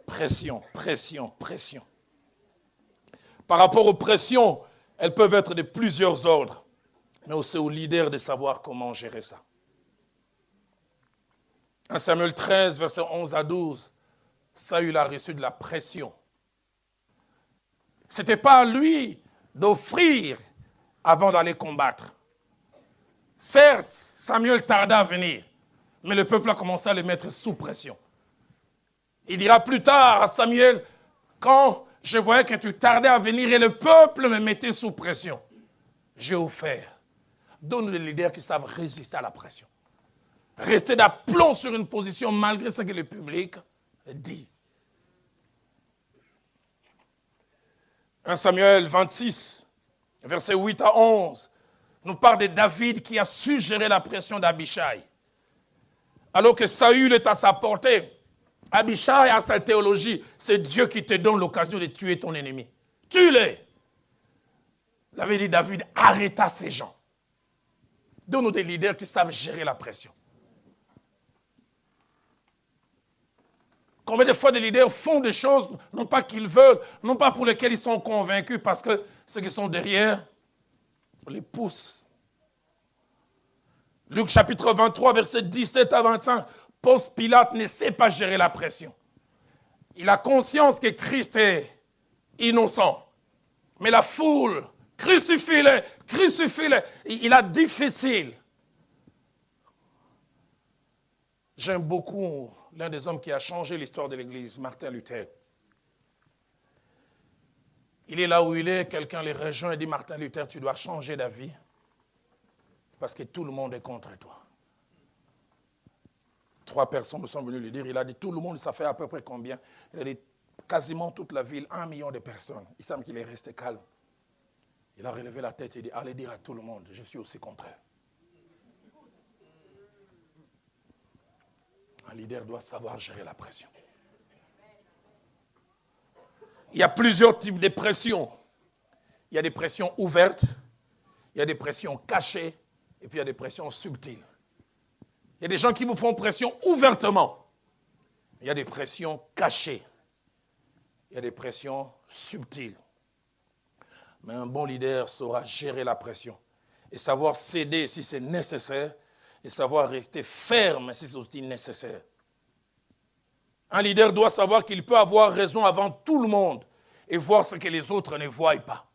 Pression, pression, pression. Par rapport aux pressions, elles peuvent être de plusieurs ordres. Mais c'est au leader de savoir comment gérer ça. 1 Samuel 13, versets 11 à 12, Saül a reçu de la pression. Ce n'était pas à lui d'offrir avant d'aller combattre. Certes, Samuel tarda à venir, mais le peuple a commencé à le mettre sous pression. Il dira plus tard à Samuel, quand je voyais que tu tardais à venir et le peuple me mettait sous pression, j'ai offert. Donne des leaders qui savent résister à la pression. Rester d'aplomb sur une position malgré ce que le public dit. 1 Samuel 26, versets 8 à 11, nous parle de David qui a su gérer la pression d'Abishai. Alors que Saül est à sa portée, Abishai a sa théologie, c'est Dieu qui te donne l'occasion de tuer ton ennemi. Tue-les. Il avait dit David, arrêta ces gens. Donne-nous des leaders qui savent gérer la pression. Combien de fois des leaders font des choses, non pas qu'ils veulent, non pas pour lesquelles ils sont convaincus, parce que ceux qui sont derrière les poussent. Luc chapitre 23, verset 17 à 25, Ponce Pilate ne sait pas gérer la pression. Il a conscience que Christ est innocent. Mais la foule, crucifie-le, crucifie-le. Il a difficile. J'aime beaucoup l'un des hommes qui a changé l'histoire de l'Église, Martin Luther. Il est là où il est, quelqu'un les rejoint et dit, Martin Luther, tu dois changer d'avis parce que tout le monde est contre toi. 3 personnes me sont venues lui dire, il a dit, tout le monde, ça fait à peu près combien? Il a dit, quasiment toute la ville, 1 million de personnes. Il semble qu'il est resté calme. Il a relevé la tête et dit, allez dire à tout le monde, je suis aussi contre eux. Un leader doit savoir gérer la pression. Il y a plusieurs types de pressions. Il y a des pressions ouvertes, il y a des pressions cachées, et puis il y a des pressions subtiles. Il y a des gens qui vous font pression ouvertement. Il y a des pressions cachées. Il y a des pressions subtiles. Mais un bon leader saura gérer la pression et savoir céder si c'est nécessaire et savoir rester ferme si c'est aussi nécessaire. Un leader doit savoir qu'il peut avoir raison avant tout le monde et voir ce que les autres ne voient pas.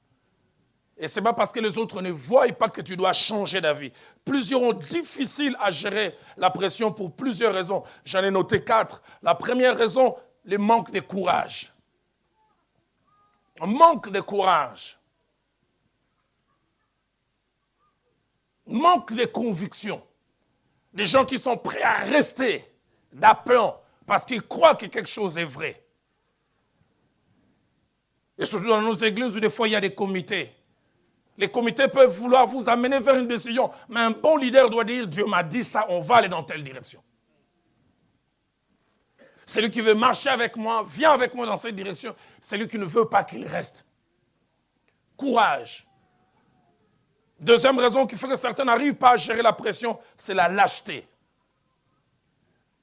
Et ce n'est pas parce que les autres ne voient pas que tu dois changer d'avis. Plusieurs ont difficile à gérer la pression pour plusieurs raisons. J'en ai noté 4. La première raison, le manque de courage. Un manque de courage. Manque de conviction. Des gens qui sont prêts à rester d'aplomb parce qu'ils croient que quelque chose est vrai. Et surtout dans nos églises où des fois il y a des comités. Les comités peuvent vouloir vous amener vers une décision, mais un bon leader doit dire, Dieu m'a dit ça, on va aller dans telle direction. Celui qui veut marcher avec moi, vient avec moi dans cette direction. Celui qui ne veut pas qu'il reste. Courage. Deuxième raison qui fait que certains n'arrivent pas à gérer la pression, c'est la lâcheté.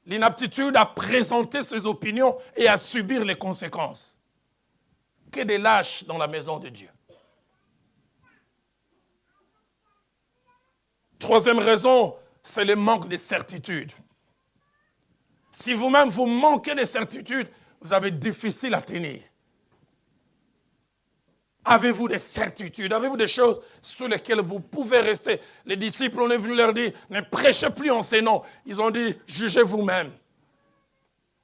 L'inaptitude à présenter ses opinions et à subir les conséquences. Que des lâches dans la maison de Dieu. Troisième raison, c'est le manque de certitude. Si vous-même vous manquez de certitude, vous avez difficile à tenir. Avez-vous des certitudes? Avez-vous des choses sur lesquelles vous pouvez rester? Les disciples, on est venu leur dire, ne prêchez plus en ces noms. Ils ont dit, jugez vous-même.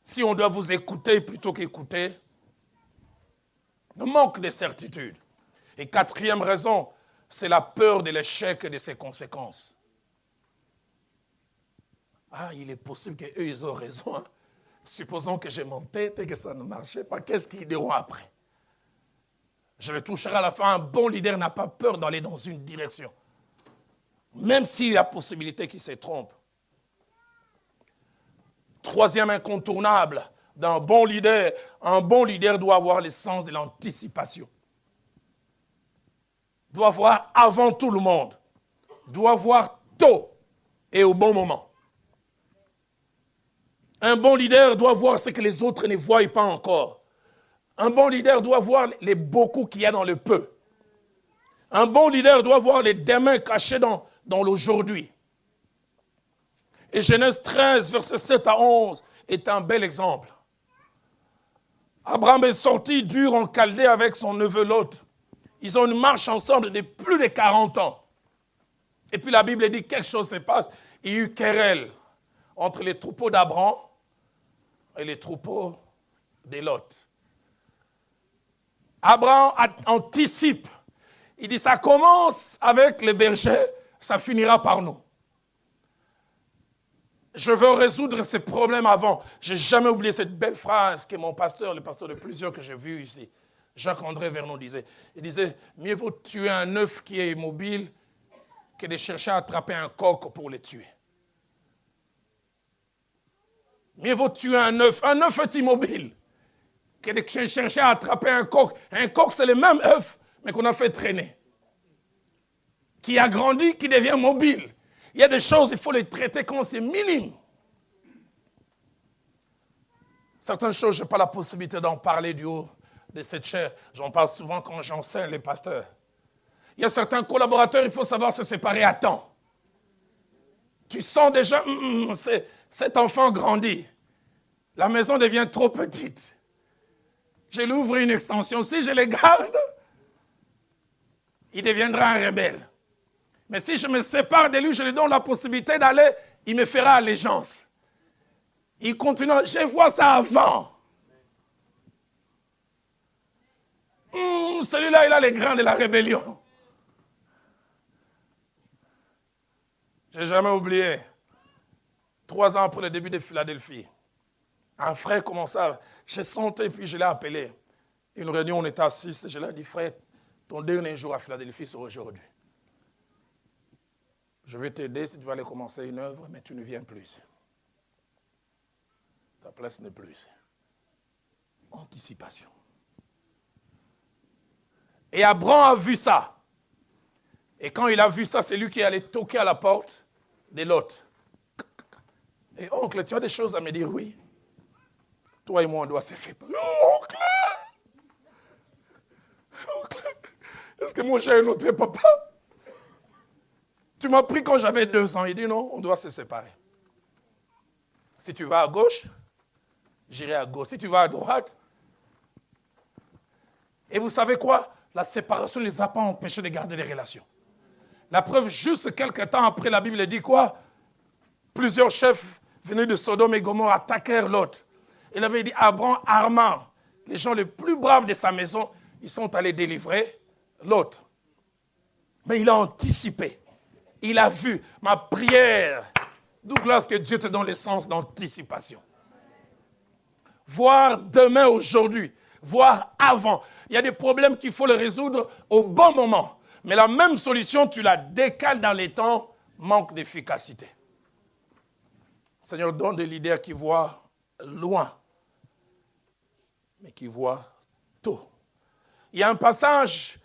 Si on doit vous écouter plutôt qu'écouter, le manque de certitude. Et quatrième raison, c'est la peur de l'échec et de ses conséquences. Ah, il est possible qu'eux, ils ont raison. Hein? Supposons que j'ai mon tête et que ça ne marchait pas. Qu'est-ce qu'ils diront après? Je le toucherai à la fin. Un bon leader n'a pas peur d'aller dans une direction. Même s'il y a la possibilité qu'il se trompe. Troisième incontournable d'un bon leader. Un bon leader doit avoir le sens de l'anticipation. Doit voir avant tout le monde. Doit voir tôt et au bon moment. Un bon leader doit voir ce que les autres ne voient pas encore. Un bon leader doit voir les beaucoup qu'il y a dans le peu. Un bon leader doit voir les demain cachés dans l'aujourd'hui. Et Genèse 13, versets 7 à 11, est un bel exemple. Abraham est sorti d'Ur en Chaldée avec son neveu Lot. Ils ont une marche ensemble de plus de 40 ans. Et puis la Bible dit quelque chose se passe. Il y a eu querelle entre les troupeaux d'Abraham et les troupeaux de Lot. Abraham anticipe. Il dit, ça commence avec les bergers, ça finira par nous. Je veux résoudre ces problèmes avant. Je n'ai jamais oublié cette belle phrase que mon pasteur, le pasteur de plusieurs que j'ai vu ici, Jacques-André Vernon disait. Il disait, mieux vaut tuer un œuf qui est immobile que de chercher à attraper un coq pour le tuer. Mieux vaut tuer un œuf. Un œuf est immobile que de chercher à attraper un coq. Un coq, c'est le même œuf, mais qu'on a fait traîner. Qui a grandi, qui devient mobile. Il y a des choses, il faut les traiter quand c'est minime. Certaines choses, je n'ai pas la possibilité d'en parler du haut de cette chair. J'en parle souvent quand j'enseigne les pasteurs. Il y a certains collaborateurs, il faut savoir se séparer à temps. Tu sens déjà, cet enfant grandit. La maison devient trop petite. Je lui ouvre une extension. Si je le garde, il deviendra un rebelle. Mais si je me sépare de lui, je lui donne la possibilité d'aller, il me fera allégeance. Il continuera. Je vois ça avant. Celui-là, il a les grains de la rébellion. Je n'ai jamais oublié. 3 ans après le début de Philadelphie, un frère commença, je sentais, puis je l'ai appelé. Une réunion, on était à 6, je lui ai dit, frère, ton dernier jour à Philadelphie, c'est aujourd'hui. Je vais t'aider si tu vas aller commencer une œuvre, mais tu ne viens plus. Ta place n'est plus. Anticipation. Et Abraham a vu ça. Et quand il a vu ça, c'est lui qui allait toquer à la porte de Lot. Et oncle, tu as des choses à me dire? Oui. Toi et moi, on doit se séparer. Oh, oncle! Oncle! Est-ce que moi j'ai un autre papa? Tu m'as pris quand j'avais 2 ans. Il dit non, on doit se séparer. Si tu vas à gauche, j'irai à gauche. Si tu vas à droite. Et vous savez quoi? La séparation ne les a pas empêchés de garder des relations. La preuve, juste quelques temps après, la Bible dit quoi? Plusieurs chefs venus de Sodome et Gomorrhe attaquèrent Lot. Et il avait dit, Abraham arma les gens les plus braves de sa maison, ils sont allés délivrer Lot. Mais il a anticipé. Il a vu ma prière. Douglas, que Dieu te donne le sens d'anticipation. Voir demain, aujourd'hui. Voir avant. Il y a des problèmes qu'il faut les résoudre au bon moment. Mais la même solution, tu la décales dans les temps, manque d'efficacité. Seigneur, donne des leaders qui voient loin, mais qui voient tôt. Il y a un passage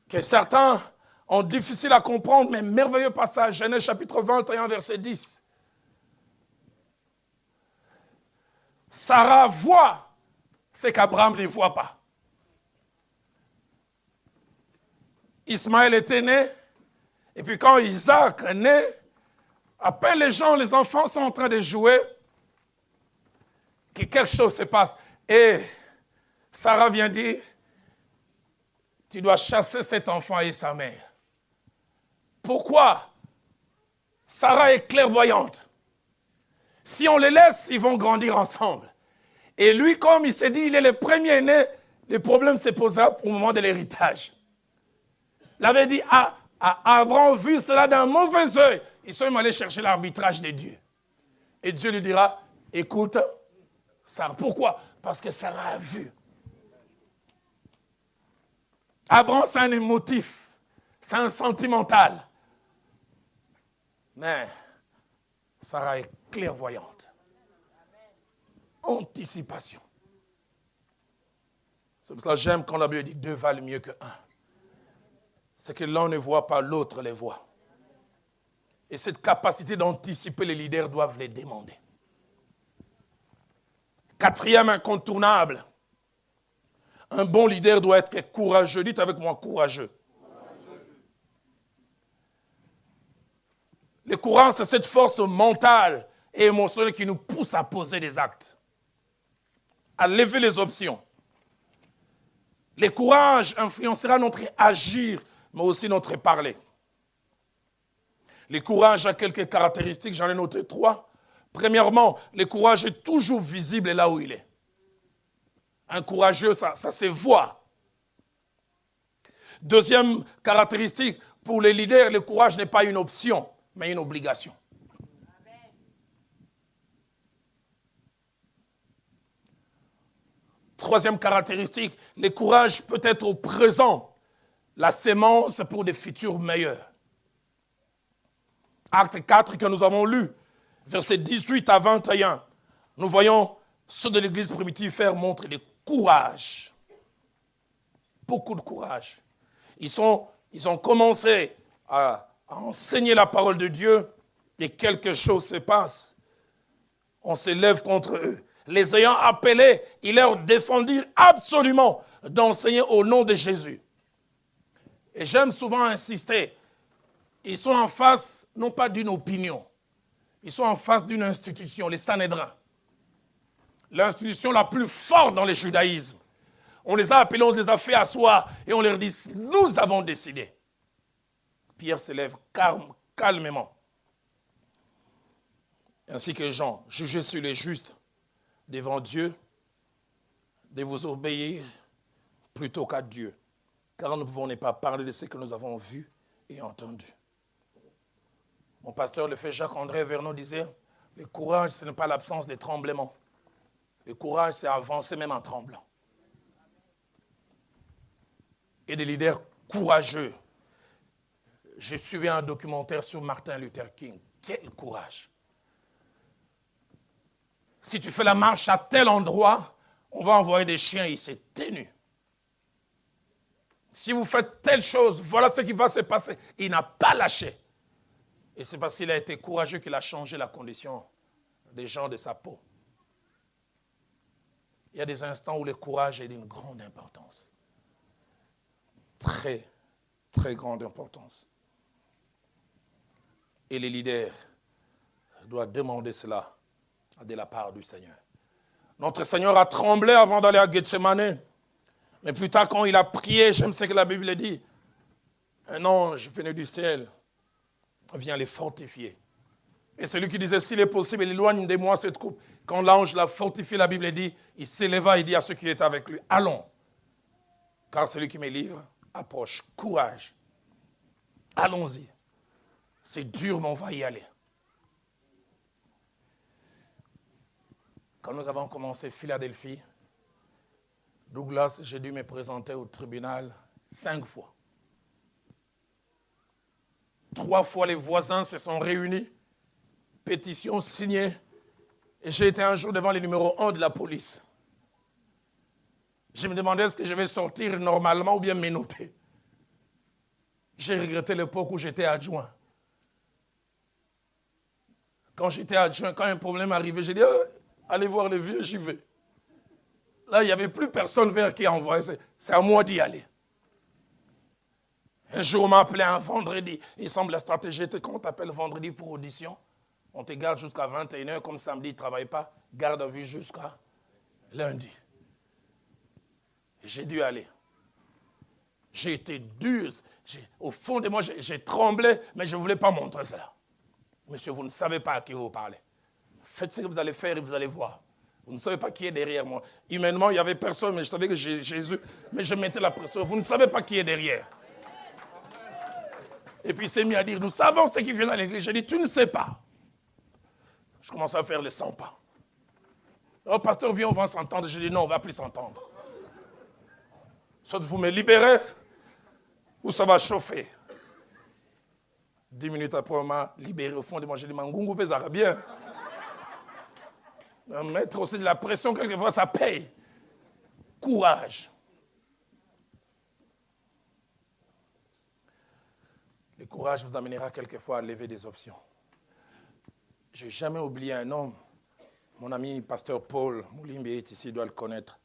que certains ont difficile à comprendre, mais merveilleux passage, Genèse chapitre 21, verset 10. Sarah voit ce qu'Abraham ne voit pas. Ismaël était né, et puis quand Isaac est né, à peine les gens, les enfants sont en train de jouer, que quelque chose se passe. Et Sarah vient dire, tu dois chasser cet enfant et sa mère. Pourquoi? Sarah est clairvoyante. Si on les laisse, ils vont grandir ensemble. Et lui, comme il s'est dit, il est le premier né, le problème se posera au moment de l'héritage. Il avait dit, Abraham vu cela d'un mauvais œil. Ils sont allés chercher l'arbitrage de Dieu. Et Dieu lui dira, écoute, Sarah. Pourquoi? Parce que Sarah a vu. Abraham, c'est un émotif. C'est un sentimental. Mais Sarah est clairvoyante. Anticipation. C'est pour ça que j'aime quand la Bible dit 2 valent mieux que 1. C'est que l'un ne voit pas, l'autre les voit. Et cette capacité d'anticiper, les leaders doivent les demander. 4e incontournable. Un bon leader doit être courageux. Dites avec moi, courageux. Le courage, c'est cette force mentale et émotionnelle qui nous pousse à poser des actes, à lever les options. Le courage influencera notre agir, mais aussi notre parler. Le courage a quelques caractéristiques, j'en ai noté 3. Premièrement, le courage est toujours visible là où il est. Un courageux, ça se voit. Deuxième caractéristique, pour les leaders, le courage n'est pas une option, mais une obligation. Amen. Troisième caractéristique, le courage peut être au présent, la sémence pour des futurs meilleurs. Acte 4 que nous avons lu, versets 18 à 21, nous voyons ceux de l'église primitive faire montre de courage. Beaucoup de courage. Ils ont commencé à enseigner la parole de Dieu et quelque chose se passe. On s'élève contre eux. Les ayant appelés, ils leur défendirent absolument d'enseigner au nom de Jésus. Et j'aime souvent insister, ils sont en face, non pas d'une opinion, ils sont en face d'une institution, les Sanhédrins. L'institution la plus forte dans le judaïsme. On les a appelés, on les a fait asseoir et on leur dit, nous avons décidé. Pierre se lève calmement. Ainsi que Jean, jugez sur les justes devant Dieu, de vous obéir plutôt qu'à Dieu. Car nous ne pouvons pas parler de ce que nous avons vu et entendu. Mon pasteur, le frère Jacques-André Vernon disait, le courage, ce n'est pas l'absence de tremblement. Le courage, c'est avancer même en tremblant. Et des leaders courageux. J'ai suivi un documentaire sur Martin Luther King. Quel courage! Si tu fais la marche à tel endroit, on va envoyer des chiens, il s'est tenu. Si vous faites telle chose, voilà ce qui va se passer. Il n'a pas lâché. Et c'est parce qu'il a été courageux qu'il a changé la condition des gens de sa peau. Il y a des instants où le courage est d'une grande importance. Très, très grande importance. Et les leaders doivent demander cela de la part du Seigneur. Notre Seigneur a tremblé avant d'aller à Gethsemane. Mais plus tard, quand il a prié, j'aime ce que la Bible dit. Un ange venu du ciel vient les fortifier. Et celui qui disait, s'il est possible, éloigne de moi cette coupe. Quand l'ange l'a fortifié, la Bible dit, il s'éleva et dit à ceux qui étaient avec lui, allons. Car celui qui me livre approche. Courage. Allons-y. C'est dur, mais on va y aller. Quand nous avons commencé Philadelphie, Douglas, j'ai dû me présenter au tribunal 5 fois. 3 fois, les voisins se sont réunis, pétition signée, et j'ai été un jour devant le numéro 1 de la police. Je me demandais est-ce que je vais sortir normalement ou bien menotté. J'ai regretté l'époque où j'étais adjoint. Quand j'étais adjoint, quand un problème arrivait, j'ai dit allez voir les vieux, j'y vais. Là, il n'y avait plus personne vers qui envoyer. C'est à moi d'y aller. Un jour, on m'a appelé un vendredi. Il semble la stratégie était qu'on t'appelle vendredi pour audition. On te garde jusqu'à 21h, comme samedi, il ne travaille pas. Garde à vue jusqu'à lundi. J'ai dû aller. J'ai été dur. Au fond de moi, j'ai tremblé, mais je ne voulais pas montrer cela. Monsieur, vous ne savez pas à qui vous parlez. Faites ce que vous allez faire et vous allez voir. Vous ne savez pas qui est derrière moi. Humainement, il n'y avait personne, mais je savais que Jésus, mais je mettais la pression. Vous ne savez pas qui est derrière. Et puis il s'est mis à dire, nous savons ce qui vient à l'église. J'ai dit, tu ne sais pas. Je commençais à faire les 100 pas. Oh, pasteur, viens, on va s'entendre. J'ai dit, non, on ne va plus s'entendre. Soit vous me libérez, ou ça va chauffer. 10 minutes après, on m'a libéré au fond de moi. J'ai dit, Mangungu pesara bien. Mettre aussi de la pression, quelquefois, ça paye. Courage. Le courage vous amènera quelquefois à lever des options. Je n'ai jamais oublié un homme. Mon ami, pasteur Paul Moulimbe est ici, il doit le connaître.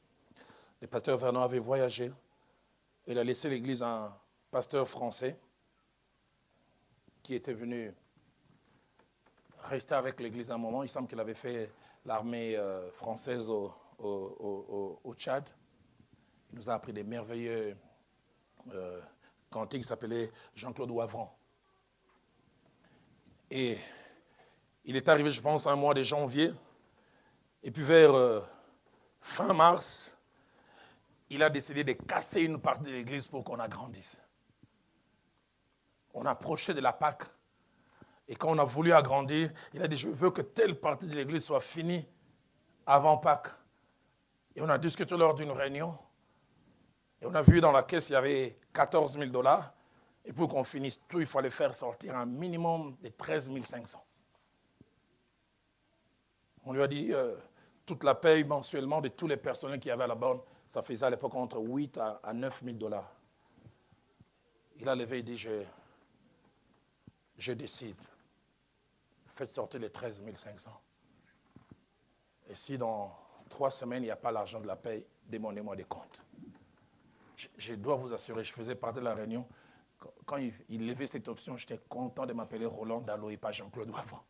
Le pasteur Vernon avait voyagé. Il a laissé l'église à un pasteur français qui était venu resté avec l'église un moment. Il semble qu'il avait fait l'armée française au Tchad. Il nous a appris des merveilleux cantiques qui s'appelaient Jean-Claude Wavran. Et il est arrivé, je pense, un mois de janvier. Et puis vers fin mars, il a décidé de casser une partie de l'église pour qu'on agrandisse. On approchait de la Pâque. Et quand on a voulu agrandir, il a dit, je veux que telle partie de l'église soit finie avant Pâques. Et on a discuté lors d'une réunion. Et on a vu dans la caisse, il y avait 14 000 $. Et pour qu'on finisse tout, il fallait faire sortir un minimum de 13 500. On lui a dit, toute la paye mensuellement de tous les personnels qui avaient à la borne, ça faisait à l'époque entre 8 à 9 000 $. Il a levé et dit, je décide. Faites sortir les 13 500. Et si dans 3 semaines, il n'y a pas l'argent de la paye, demandez-moi des comptes. Je dois vous assurer, je faisais partie de la réunion. Quand il levait cette option, j'étais content de m'appeler Roland Dallot et pas Jean-Claude Wavran.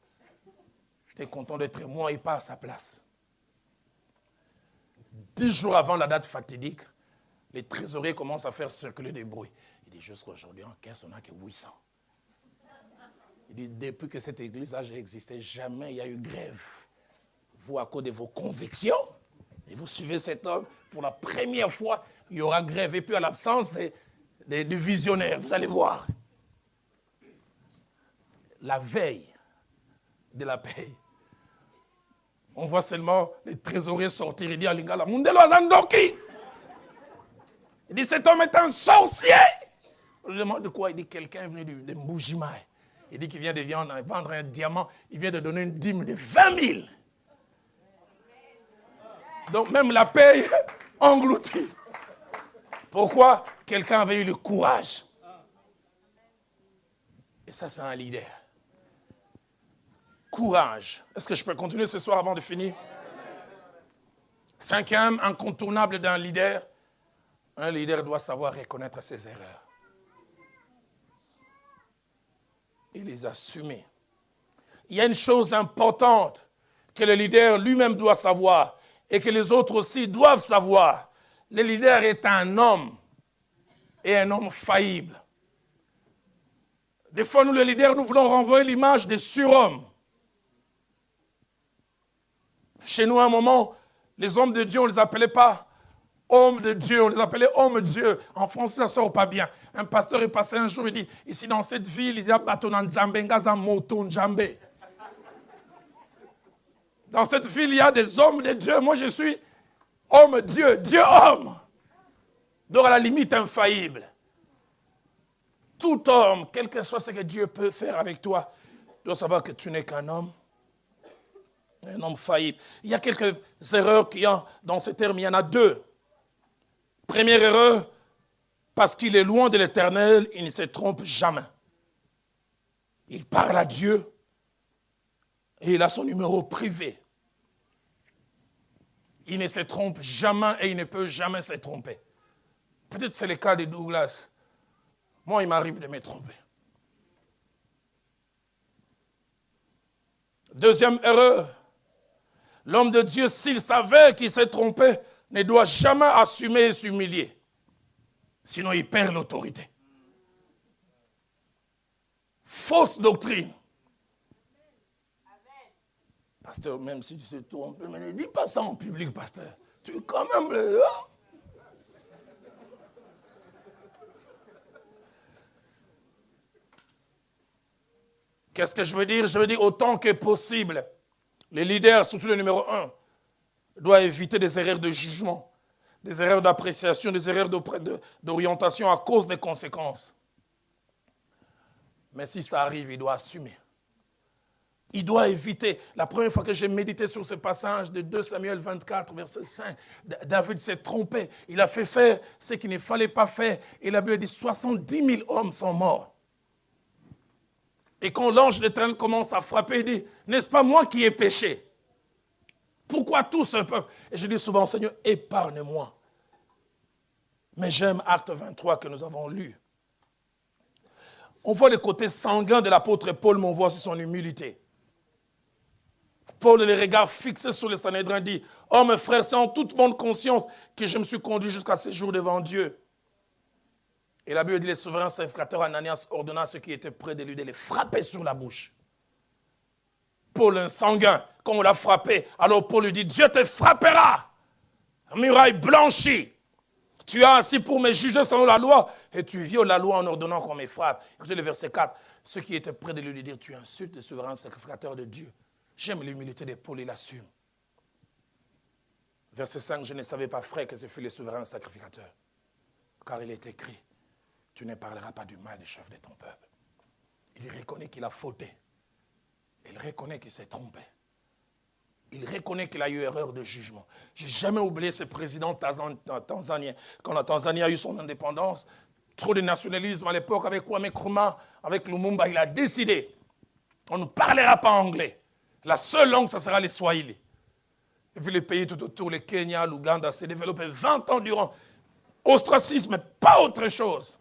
J'étais content d'être moi et pas à sa place. 10 jours avant la date fatidique, les trésoriers commencent à faire circuler des bruits. Il dit, jusqu'aujourd'hui, en caisse, on n'a que 800. Il dit, depuis que cette église a existé, jamais il y a eu grève. Vous, à cause de vos convictions, et vous suivez cet homme, pour la première fois, il y aura grève. Et puis à l'absence du visionnaire, vous allez voir. La veille de la paix, on voit seulement les trésoriers sortir. Il dit à Lingala, Mundelo Azandoki. Il dit, cet homme est un sorcier. On lui demande de quoi? Il dit, quelqu'un est venu de Mbujimaï. Il dit qu'il vient de vendre un diamant. Il vient de donner une dîme de 20 000. Donc même la paye engloutie. Pourquoi? Quelqu'un avait eu le courage. Et ça, c'est un leader. Courage. Est-ce que je peux continuer ce soir avant de finir? 5e, incontournable d'un leader. Un leader doit savoir reconnaître ses erreurs. Et les assumer. Il y a une chose importante que le leader lui-même doit savoir et que les autres aussi doivent savoir. Le leader est un homme et un homme faillible. Des fois, nous, les leaders, nous voulons renvoyer l'image des surhommes. Chez nous, à un moment, les hommes de Dieu, on ne les appelait pas hommes de Dieu, on les appelait hommes de Dieu. En français, ça ne sort pas bien. Un pasteur est passé un jour, il dit, ici dans cette ville, il y a Batonan Djambe, Ngaza Moton Djambe. Dans cette ville, il y a des hommes de Dieu. Moi, je suis homme Dieu, Dieu homme. Donc, à la limite, infaillible. Tout homme, quel que soit ce que Dieu peut faire avec toi, doit savoir que tu n'es qu'un homme faillible. Il y a quelques erreurs qu'il y a dans ces termes, il y en a 2. Première erreur, parce qu'il est loin de l'Éternel, il ne se trompe jamais. Il parle à Dieu et il a son numéro privé. Il ne se trompe jamais et il ne peut jamais se tromper. Peut-être c'est le cas de Douglas. Moi, il m'arrive de me tromper. Deuxième erreur, l'homme de Dieu, s'il savait qu'il s'est trompé, ne doit jamais assumer et s'humilier. Sinon, il perd l'autorité. Fausse doctrine. Pasteur, même si tu te trompes, mais ne dis pas ça en public, pasteur. Tu es quand même le... Qu'est-ce que je veux dire? Je veux dire autant que possible. Les leaders, surtout le numéro 1, doivent éviter des erreurs de jugement, des erreurs d'appréciation, des erreurs d'orientation à cause des conséquences. Mais si ça arrive, il doit assumer. Il doit éviter. La première fois que j'ai médité sur ce passage de 2 Samuel 24, verset 5, David s'est trompé. Il a fait faire ce qu'il ne fallait pas faire. Et la Bible dit 70 000 hommes sont morts. Et quand l'ange de l'Éternel commence à frapper, il dit, n'est-ce pas moi qui ai péché? Pourquoi tout ce peuple? Et je dis souvent, Seigneur, épargne-moi. Mais j'aime Acte 23 que nous avons lu. On voit le côté sanguin de l'apôtre Paul, mais on voit aussi son humilité. Paul, les regards fixés sur le Sanhédrin, dit, « Oh, mes frères, c'est en toute bonne conscience que je me suis conduit jusqu'à ce jour devant Dieu. » Et la Bible dit, les souverains sacrificateurs Ananias ordonna à ceux qui étaient près de lui de les frapper sur la bouche. Paul, un sanguin, quand on l'a frappé, alors Paul lui dit, Dieu te frappera, muraille blanchie. Tu as ainsi pour me juger selon la loi, et tu violes la loi en ordonnant qu'on me frappe. Écoutez le verset 4, ceux qui étaient près de lui dire, tu insultes le souverain sacrificateur de Dieu. J'aime l'humilité de Paul, il assume. Verset 5, je ne savais pas, frère, que ce fut le souverain sacrificateur. Car il est écrit, tu ne parleras pas du mal des chefs de ton peuple. Il reconnaît qu'il a fauté. Il reconnaît qu'il s'est trompé. Il reconnaît qu'il a eu erreur de jugement. Je n'ai jamais oublié ce président tanzanien. Quand la Tanzanie a eu son indépendance, trop de nationalisme à l'époque avec Kwame Nkrumah, avec Lumumba, il a décidé, on ne parlera pas anglais. La seule langue, ça sera le Swahili. Et puis les pays tout autour, le Kenya, l'Ouganda, s'est développé 20 ans durant ostracisme, pas autre chose.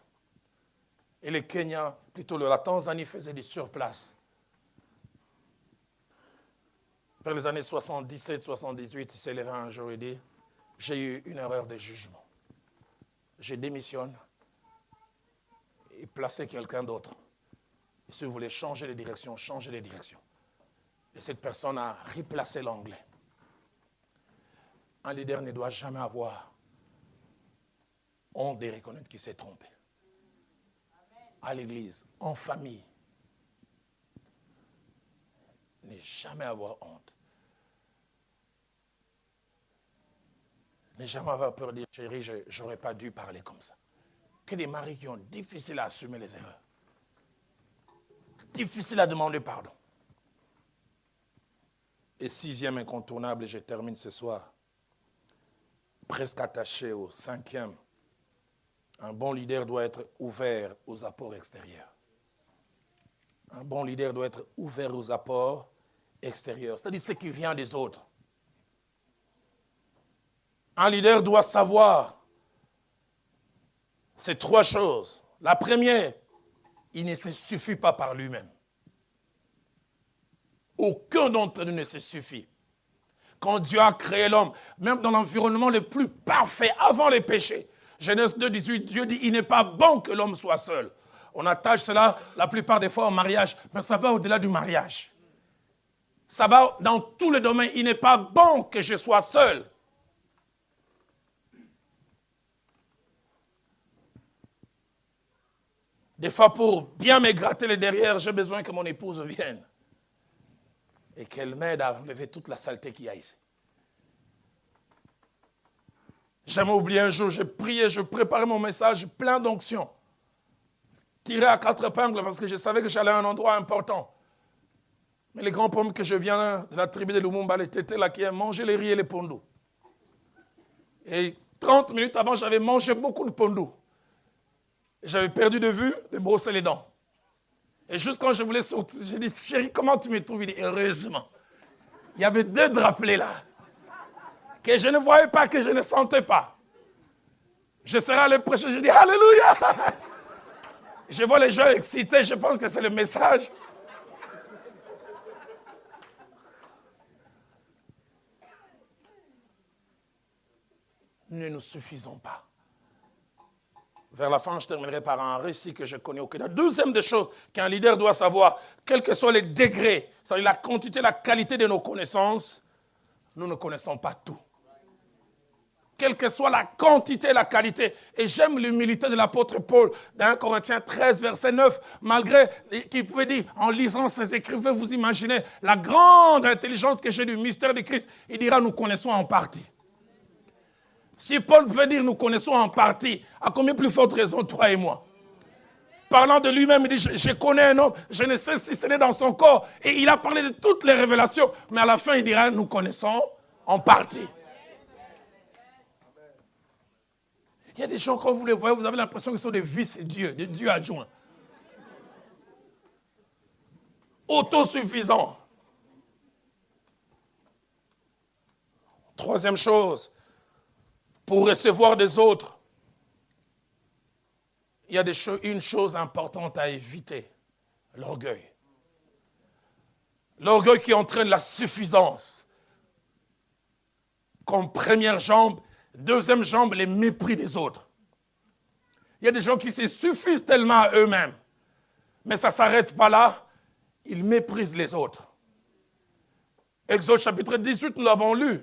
Et le Kenya, plutôt la Tanzanie faisait du surplace. Vers les années 77-78, il s'est levé un jour et dit, j'ai eu une erreur de jugement. Je démissionne et placer quelqu'un d'autre. Et si vous voulez changer de direction, changez de direction. Et cette personne a replacé l'anglais. Un leader ne doit jamais avoir honte de reconnaître qu'il s'est trompé. À l'église, en famille. Ne jamais avoir honte. Ne jamais avoir peur de dire, chérie, je n'aurais pas dû parler comme ça. Que des maris qui ont difficile à assumer les erreurs. Difficile à demander pardon. Et sixième incontournable, et je termine ce soir, presque attaché au cinquième, un bon leader doit être ouvert aux apports extérieurs. Un bon leader doit être ouvert aux apports extérieurs, c'est-à-dire ce qui vient des autres. Un leader doit savoir ces trois choses. La première, il ne se suffit pas par lui-même. Aucun d'entre nous ne se suffit. Quand Dieu a créé l'homme, même dans l'environnement le plus parfait, avant les péchés, Genèse 2, 18, Dieu dit, il n'est pas bon que l'homme soit seul. On attache cela la plupart des fois au mariage, mais ça va au-delà du mariage. Ça va dans tous les domaines. Il n'est pas bon que je sois seul. Des fois, pour bien me gratter les derrière, j'ai besoin que mon épouse vienne. Et qu'elle m'aide à enlever toute la saleté qu'il y a ici. Jamais oublié un jour, j'ai prié, je préparais mon message plein d'onction. Tiré à 4 épingles parce que je savais que j'allais à un endroit important. Mais les grands pommes que je viens de la tribu de Lumumba, les tétés là qui aiment manger les riz et les pondous. Et 30 minutes avant, j'avais mangé beaucoup de pondous. J'avais perdu de vue de brosser les dents. Et juste quand je voulais sortir, j'ai dit, chérie, comment tu me trouves? Il dit, heureusement. Il y avait 2 drapelés là, que je ne voyais pas, que je ne sentais pas. Je serai allé prêcher, je dis, alléluia. Je vois les gens excités, je pense que c'est le message. Nous ne nous suffisons pas. Vers la fin, je terminerai par un récit que je connais au Kenya. Deuxième des choses qu'un leader doit savoir, quels que soient les degrés, c'est-à-dire la quantité, la qualité de nos connaissances, nous ne connaissons pas tout. Quelle que soit la quantité et la qualité. Et j'aime l'humilité de l'apôtre Paul, dans 1 Corinthiens 13, verset 9, malgré qu'il pouvait dire, en lisant ses écrits, vous imaginez la grande intelligence que j'ai du mystère de Christ. Il dira, nous connaissons en partie. Si Paul veut dire nous connaissons en partie, à combien plus forte raison toi et moi? Parlant de lui-même, il dit, je connais un homme, je ne sais si ce n'est dans son corps. Et il a parlé de toutes les révélations, mais à la fin, il dira, nous connaissons en partie. Il y a des gens, quand vous les voyez, vous avez l'impression qu'ils sont des vice-dieux, des dieux adjoints. Autosuffisants. Troisième chose, pour recevoir des autres, il y a une chose importante à éviter, l'orgueil. L'orgueil qui entraîne la suffisance. Comme première jambe, deuxième jambe, les mépris des autres. Il y a des gens qui se suffisent tellement à eux-mêmes. Mais ça ne s'arrête pas là. Ils méprisent les autres. Exode chapitre 18, nous l'avons lu.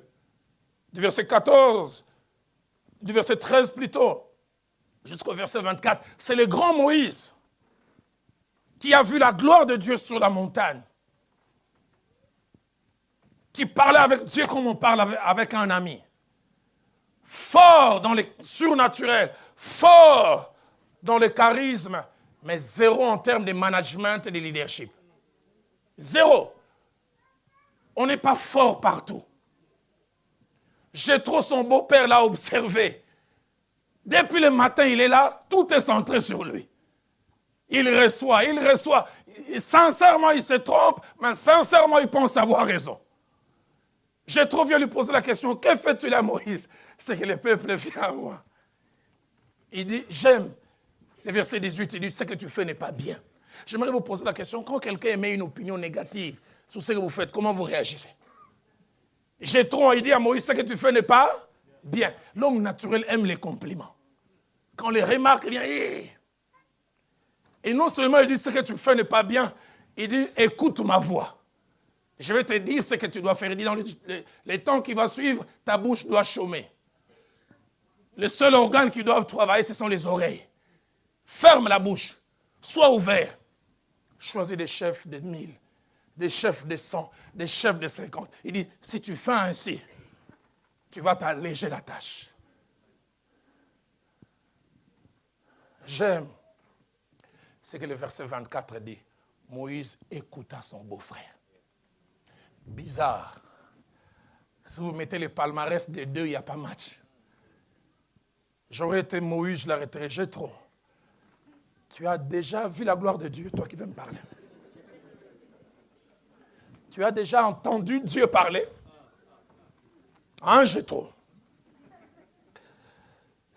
Du verset 14, du verset 13 plutôt, jusqu'au verset 24. C'est le grand Moïse qui a vu la gloire de Dieu sur la montagne. Qui parlait avec Dieu comme on parle avec un ami. Fort dans les surnaturels, fort dans le charisme, mais zéro en termes de management et de leadership. Zéro. On n'est pas fort partout. Jéthro, son beau-père, l'a observé. Depuis le matin, il est là, tout est centré sur lui. Il reçoit. Sincèrement, il se trompe, mais sincèrement, il pense avoir raison. Jéthro vient lui poser la question, que fais-tu là, Moïse? C'est que le peuple vient à moi. Il dit, j'aime. Le verset 18, il dit, ce que tu fais n'est pas bien. J'aimerais vous poser la question, quand quelqu'un émet une opinion négative sur ce que vous faites, comment vous réagirez? Jéthro, il dit à Moïse, ce que tu fais n'est pas bien. L'homme naturel aime les compliments. Quand les remarques viennent, et non seulement il dit, ce que tu fais n'est pas bien, il dit, écoute ma voix. Je vais te dire ce que tu dois faire. Il dit, dans les temps qui vont suivre, ta bouche doit chômer. Le seul organe qui doit travailler, ce sont les oreilles. Ferme la bouche. Sois ouvert. Choisis des chefs de 1000, des chefs de 100, des chefs de 50. Il dit, si tu fais ainsi, tu vas t'alléger la tâche. J'aime ce que le verset 24 dit. Moïse écouta son beau-frère. Bizarre. Si vous mettez le palmarès des deux, il n'y a pas match. J'aurais été Moïse, je l'arrêterais. Jéthro. Tu as déjà vu la gloire de Dieu, toi qui veux me parler? Tu as déjà entendu Dieu parler? Hein, Jéthro?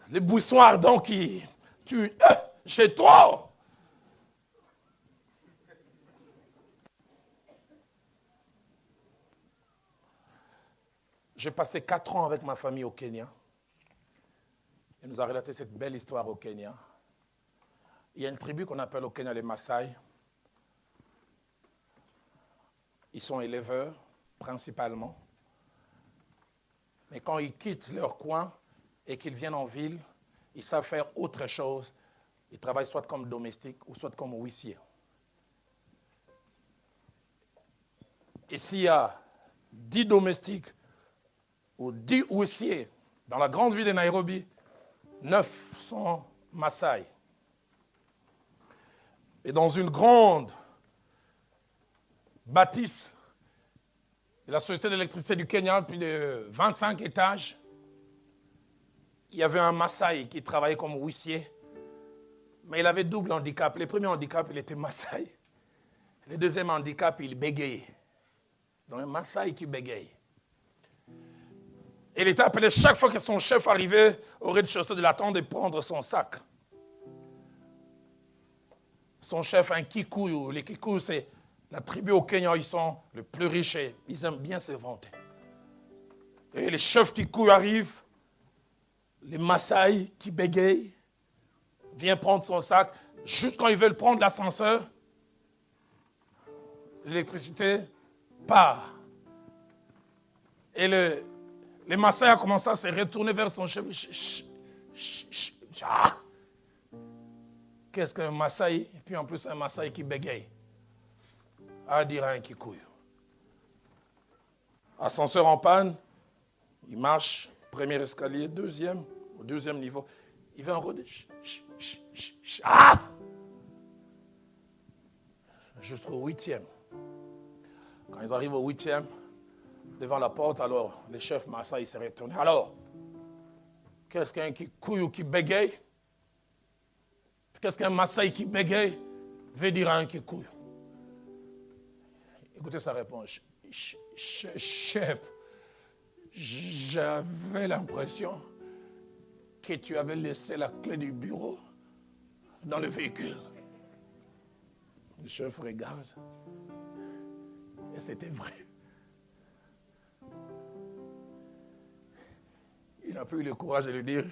Les buissons ardents qui tuent. Jéthro! J'ai passé 4 ans avec ma famille au Kenya. Il nous a relaté cette belle histoire au Kenya. Il y a une tribu qu'on appelle au Kenya les Maasai. Ils sont éleveurs, principalement. Mais quand ils quittent leur coin et qu'ils viennent en ville, ils savent faire autre chose. Ils travaillent soit comme domestiques ou soit comme huissiers. Et s'il y a 10 domestiques ou 10 huissiers dans la grande ville de Nairobi, 9 sont Maasai. Et dans une grande bâtisse de la Société d'électricité du Kenya, plus de 25 étages, il y avait un Maasai qui travaillait comme huissier, mais il avait double handicap. Le premier handicap, il était Maasai. Le deuxième handicap, il bégayait. Donc un Maasai qui bégaye. Il était appelé chaque fois que son chef arrivait au rez-de-chaussée de la tente de prendre son sac. Son chef, un Kikuyu. Les Kikuyu, c'est la tribu au Kenya, ils sont les plus riches et ils aiment bien se vanter. Et les chefs Kikuyu arrivent, les Maasai qui bégayent, viennent prendre son sac. Juste quand ils veulent prendre l'ascenseur, l'électricité part. Et les Maasai ont commencé à se retourner vers son chef. Qu'est-ce qu'un Maasai? Et puis en plus un Maasai qui bégaye. À dire un Kikuyu. Ascenseur en panne, il marche, premier escalier, deuxième, au deuxième niveau. Il va en route. Jusqu'au 8e. Quand ils arrivent au 8e, devant la porte, alors le chef Maasai s'est retourné. Alors, qu'est-ce qu'un Kikuyu qui bégaye? Qu'est-ce qu'un Maasai qui bégaye veut dire à un Kikuyu? Écoutez sa réponse. Chef, j'avais l'impression que tu avais laissé la clé du bureau dans le véhicule. Le chef regarde Et c'était vrai. Il n'a pas eu le courage de lui dire,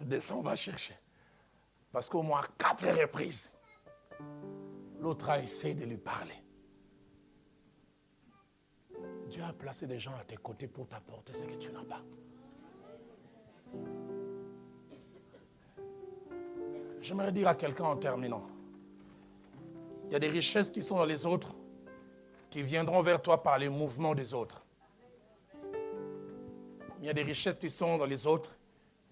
descends, va chercher. Parce qu'au moins 4 reprises, l'autre a essayé de lui parler. Dieu a placé des gens à tes côtés pour t'apporter ce que tu n'as pas. J'aimerais dire à quelqu'un en terminant, il y a des richesses qui sont dans les autres, qui viendront vers toi par les mouvements des autres. Il y a des richesses qui sont dans les autres,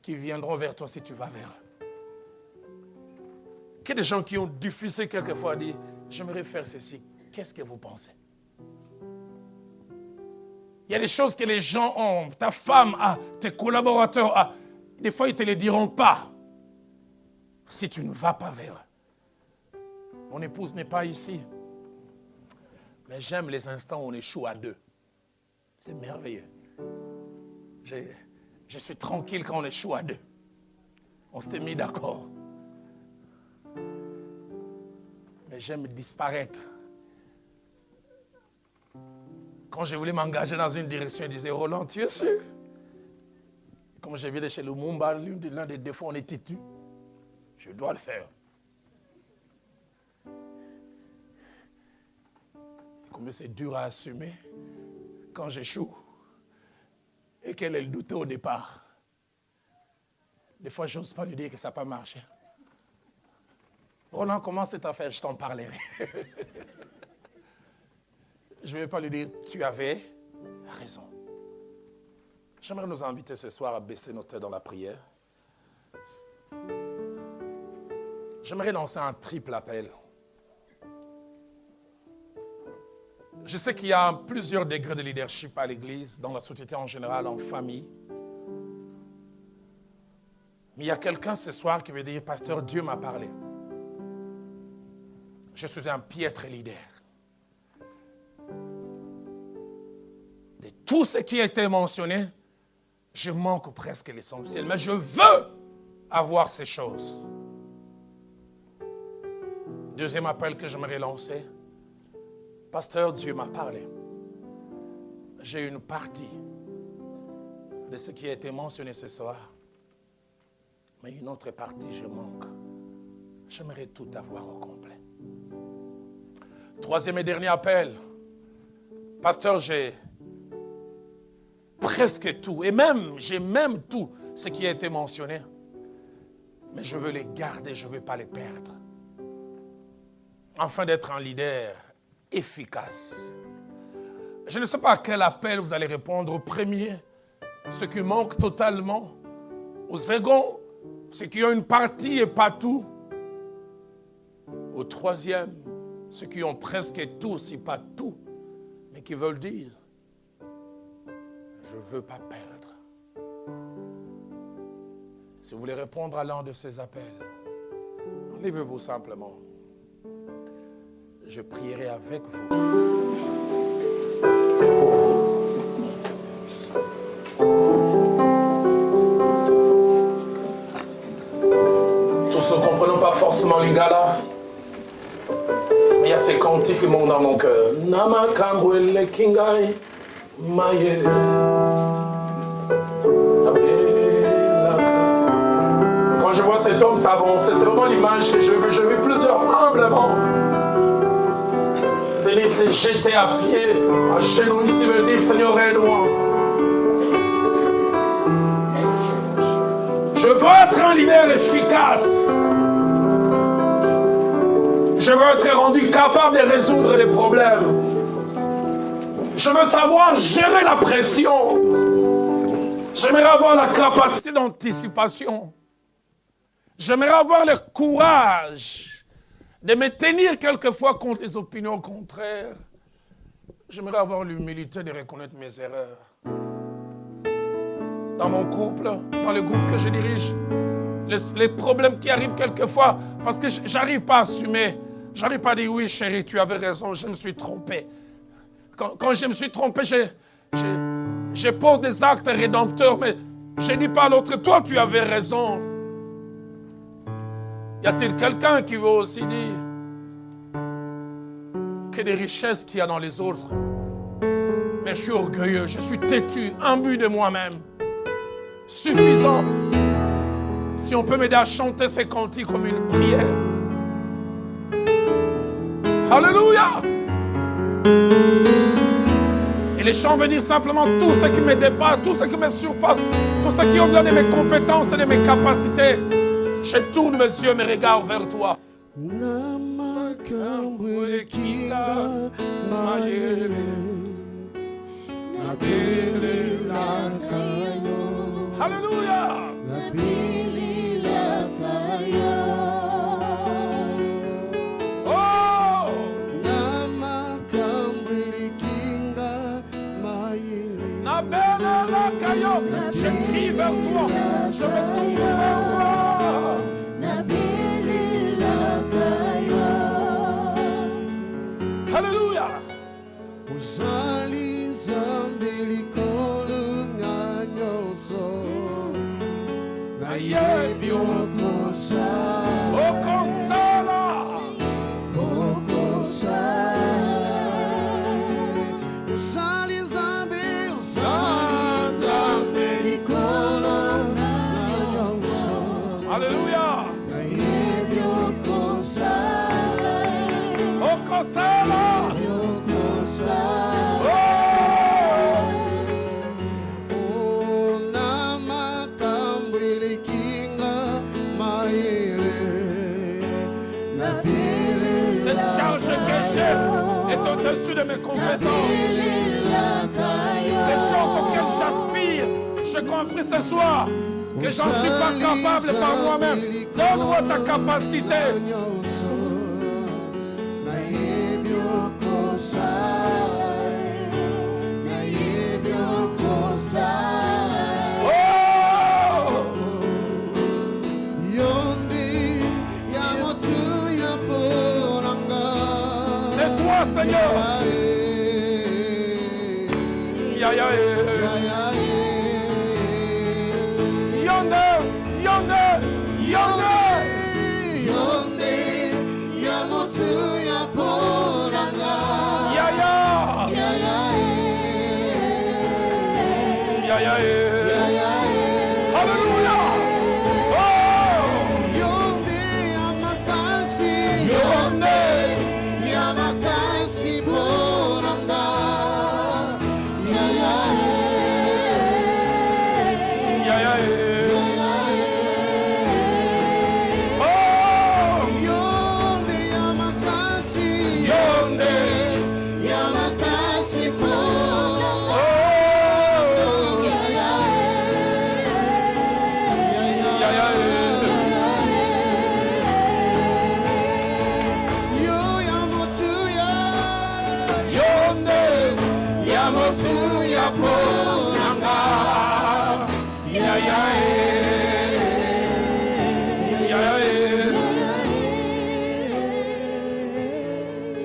qui viendront vers toi si tu vas vers eux. Il y a des gens qui ont diffusé quelquefois à dire, j'aimerais faire ceci, qu'est-ce que vous pensez? Il y a des choses que les gens ont, ta femme a, tes collaborateurs a, des fois ils ne te les diront pas. Si tu ne vas pas vers eux. Mon épouse n'est pas ici. Mais j'aime les instants où on échoue à 2. C'est merveilleux. Je suis tranquille quand on échoue à 2. On s'était mis d'accord. Mais j'aime disparaître. Quand je voulais m'engager dans une direction, il disait, Roland, tu es sûr? Comme je viens de chez Lumumba, l'un des défauts, on est têtu. Je dois le faire. Combien c'est dur à assumer quand j'échoue et qu'elle le doutait au départ. Des fois, je n'ose pas lui dire que ça n'a pas marché. Roland, comment cette affaire? Je t'en parlerai. Je ne vais pas lui dire, tu avais raison. J'aimerais nous inviter ce soir à baisser nos têtes dans la prière. J'aimerais lancer un triple appel. Je sais qu'il y a plusieurs degrés de leadership à l'Église, dans la société en général, en famille. Mais il y a quelqu'un ce soir qui veut dire, pasteur, Dieu m'a parlé. Je suis un piètre leader. De tout ce qui a été mentionné, je manque presque l'essentiel. Mais je veux avoir ces choses. Deuxième appel que j'aimerais lancer. Pasteur, Dieu m'a parlé. J'ai une partie de ce qui a été mentionné ce soir. Mais une autre partie, je manque. J'aimerais tout avoir au complet. Troisième et dernier appel. Pasteur, j'ai presque tout. Et même, j'ai même tout ce qui a été mentionné. Mais je veux les garder, je ne veux pas les perdre. Afin d'être un leader efficace. Je ne sais pas à quel appel vous allez répondre. Au premier, ceux qui manquent totalement. Au second, ceux qui ont une partie et pas tout. Au troisième, ceux qui ont presque tout, si pas tout, mais qui veulent dire, je ne veux pas perdre. Si vous voulez répondre à l'un de ces appels, levez-vous simplement. Je prierai avec vous. Tous ne comprenons pas forcément l'Ingala. Mais il y a ces cantiques qui montent dans mon cœur. Namakambwele kingai mayele. Quand je vois cet homme s'avancer, c'est vraiment l'image que je veux. Je veux plusieurs humblement venir se jeter à pied, à genoux ici, me dire, Seigneur, aide-moi. Je veux être un leader efficace. Je veux être rendu capable de résoudre les problèmes. Je veux savoir gérer la pression. J'aimerais avoir la capacité d'anticipation. J'aimerais avoir le courage de me tenir quelquefois contre les opinions contraires. J'aimerais avoir l'humilité de reconnaître mes erreurs. Dans mon couple, dans le groupe que je dirige, les problèmes qui arrivent quelquefois, parce que je n'arrive pas à assumer. Je n'arrive pas à dire, oui chérie, tu avais raison, je me suis trompé. Quand je me suis trompé, je pose des actes rédempteurs, mais je ne dis pas à l'autre, toi tu avais raison. Y a-t-il quelqu'un qui veut aussi dire que des richesses qu'il y a dans les autres. Mais je suis orgueilleux, je suis têtu, imbu de moi-même. Suffisant. Si on peut m'aider à chanter ces cantiques comme une prière. Alléluia. Et les chants veulent dire simplement tout ce qui me dépasse, tout ce qui me surpasse, tout ce qui est au-delà de mes compétences et de mes capacités. Je tourne mes yeux, mes regards vers toi. Alléluia. Je crie vers toi, je me tourne vers toi. Alléluia. Alléluia. Cette charge que j'ai est au-dessus de mes compétences. Ces choses auxquelles j'aspire, j'ai compris ce soir que j'en suis pas capable par moi-même. Donne-moi ta capacité. C'est toi, Seigneur.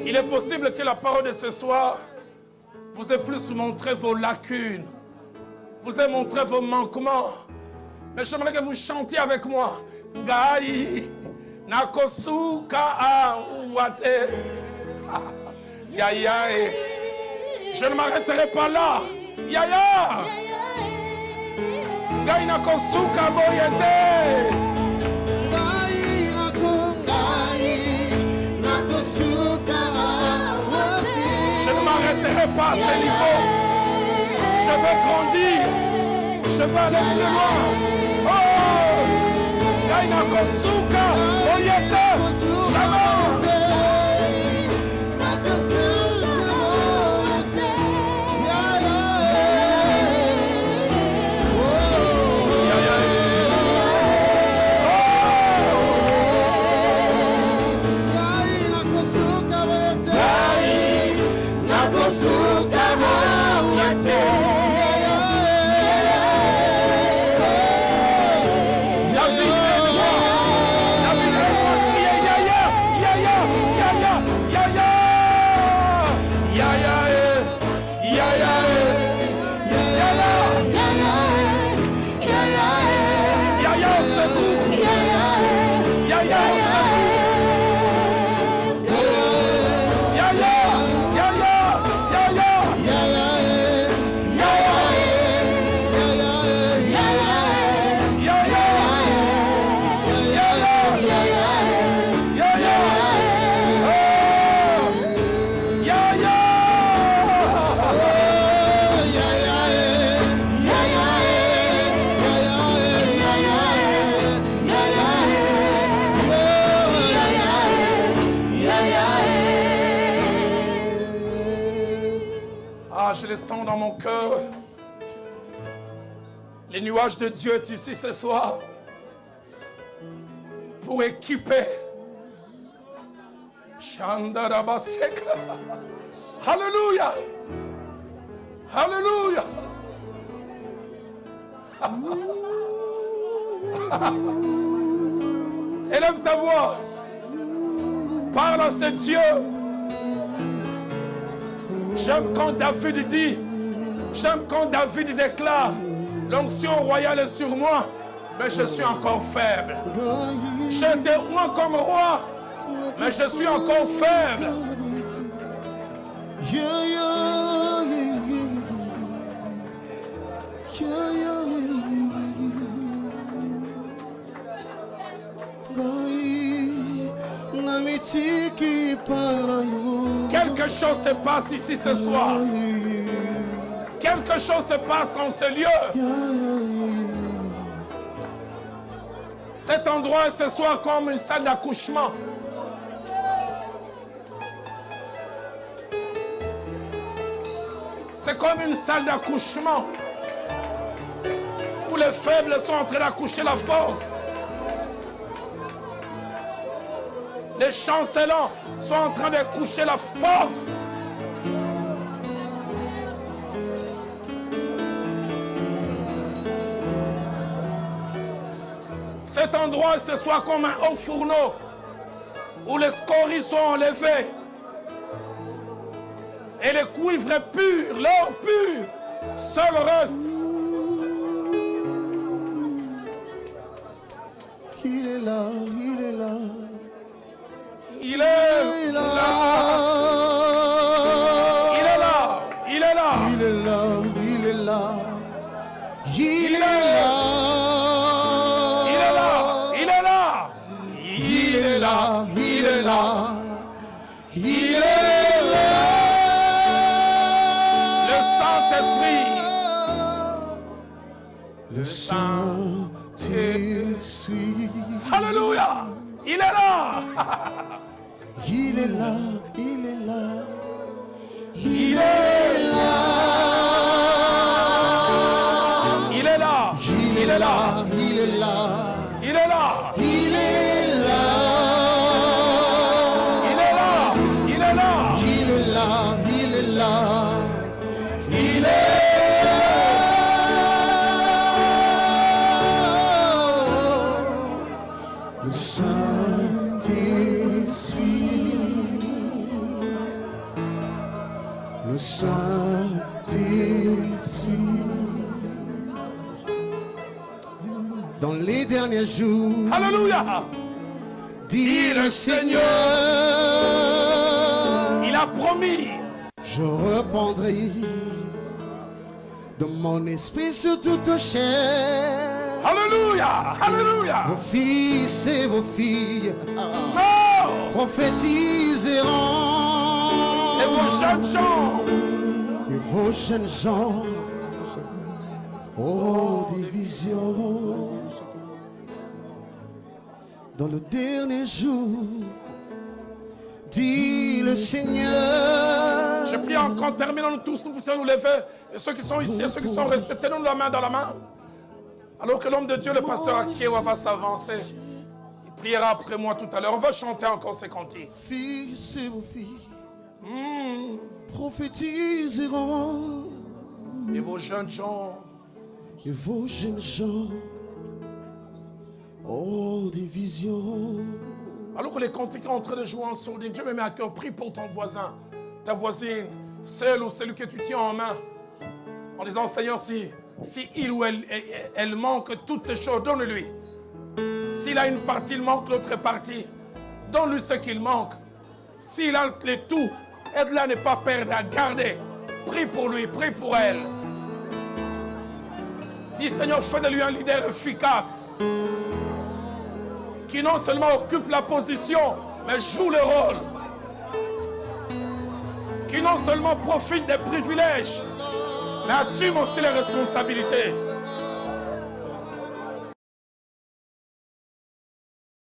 Il est possible que la parole de ce soir vous ait plus montré vos lacunes, vous ait montré vos manquements. Mais j'aimerais que vous chantiez avec moi. Gai, nakosuka awate. Yaya. Je ne m'arrêterai pas là. Yaya. Gai nakosuka boyete. Je ne m'arrêterai pas à ce niveau. Je vais grandir. Je vais aller plus loin. Oh! Gaina Kosuka, Oyete, Shalom. La je le sens dans mon cœur. Les nuages de Dieu est ici ce soir pour équiper. Shandarabaseka. Alléluia. Alléluia. Élève ta voix. Parle à ce Dieu. J'aime quand David dit, j'aime quand David déclare, l'onction royale est sur moi, mais je suis encore faible. J'étais roi comme roi, mais je suis encore faible. Quelque chose se passe ici ce soir. Quelque chose se passe en ce lieu. Cet endroit est ce soir comme une salle d'accouchement. C'est comme une salle d'accouchement où les faibles sont en train d'accoucher la force. Les chancelants sont en train d'accoucher la force. Cet endroit ce soit comme un haut fourneau où les scories sont enlevés et le cuivre est pur, l'or pur, seul reste. Il est là, il est là. Il est là. Il est là. Il est là. Il est là. Il est là. Il est là. Il est là. Il est là. Il est là. Il est là. Le Saint-Esprit. Le Saint-Esprit. Alléluia. Il est là. Il est là. Il est là. Il est là. Il est là. Il est là. Il est là. Il est là. Il est là. Il est là. Il est là. Il est là. Il est là. Il est le Saint-Esprit. Le Saint-Esprit. Dans les derniers jours, Alléluia. dit le Seigneur, Il a promis. je reprendrai de mon esprit sur toute chair. Alléluia. Alléluia. Vos fils et vos filles Non. prophétiseront. Et vos jeunes gens. Et vos jeunes gens auront des visions. Dans le dernier jour, dit le Seigneur. Je prie encore, terminons tous, nous puissions nous lever. Et ceux qui sont ici et ceux qui sont restés, tenons la main dans la main. Alors que l'homme de Dieu, le pasteur Akiewa, va s'avancer. Il priera après moi tout à l'heure. On va chanter encore ces cantiques. Fils et vos filles prophétiseront. Et vos jeunes gens. Et vos jeunes gens auront des visions. Alors que les cantiques sont en train de jouer en sourdine, Dieu me met à cœur, prie pour ton voisin, ta voisine, celle ou celui que tu tiens en main. En disant, Seigneur, si il ou elle manque toutes ces choses, donne-lui. S'il a une partie, il manque l'autre partie. Donne-lui ce qu'il manque. S'il a les tout, aide-la à ne pas perdre, à garder. Prie pour lui, prie pour elle. Dis, Seigneur, fais de lui un leader efficace. Qui non seulement occupe la position, mais joue le rôle. Qui non seulement profite des privilèges, mais assume aussi les responsabilités.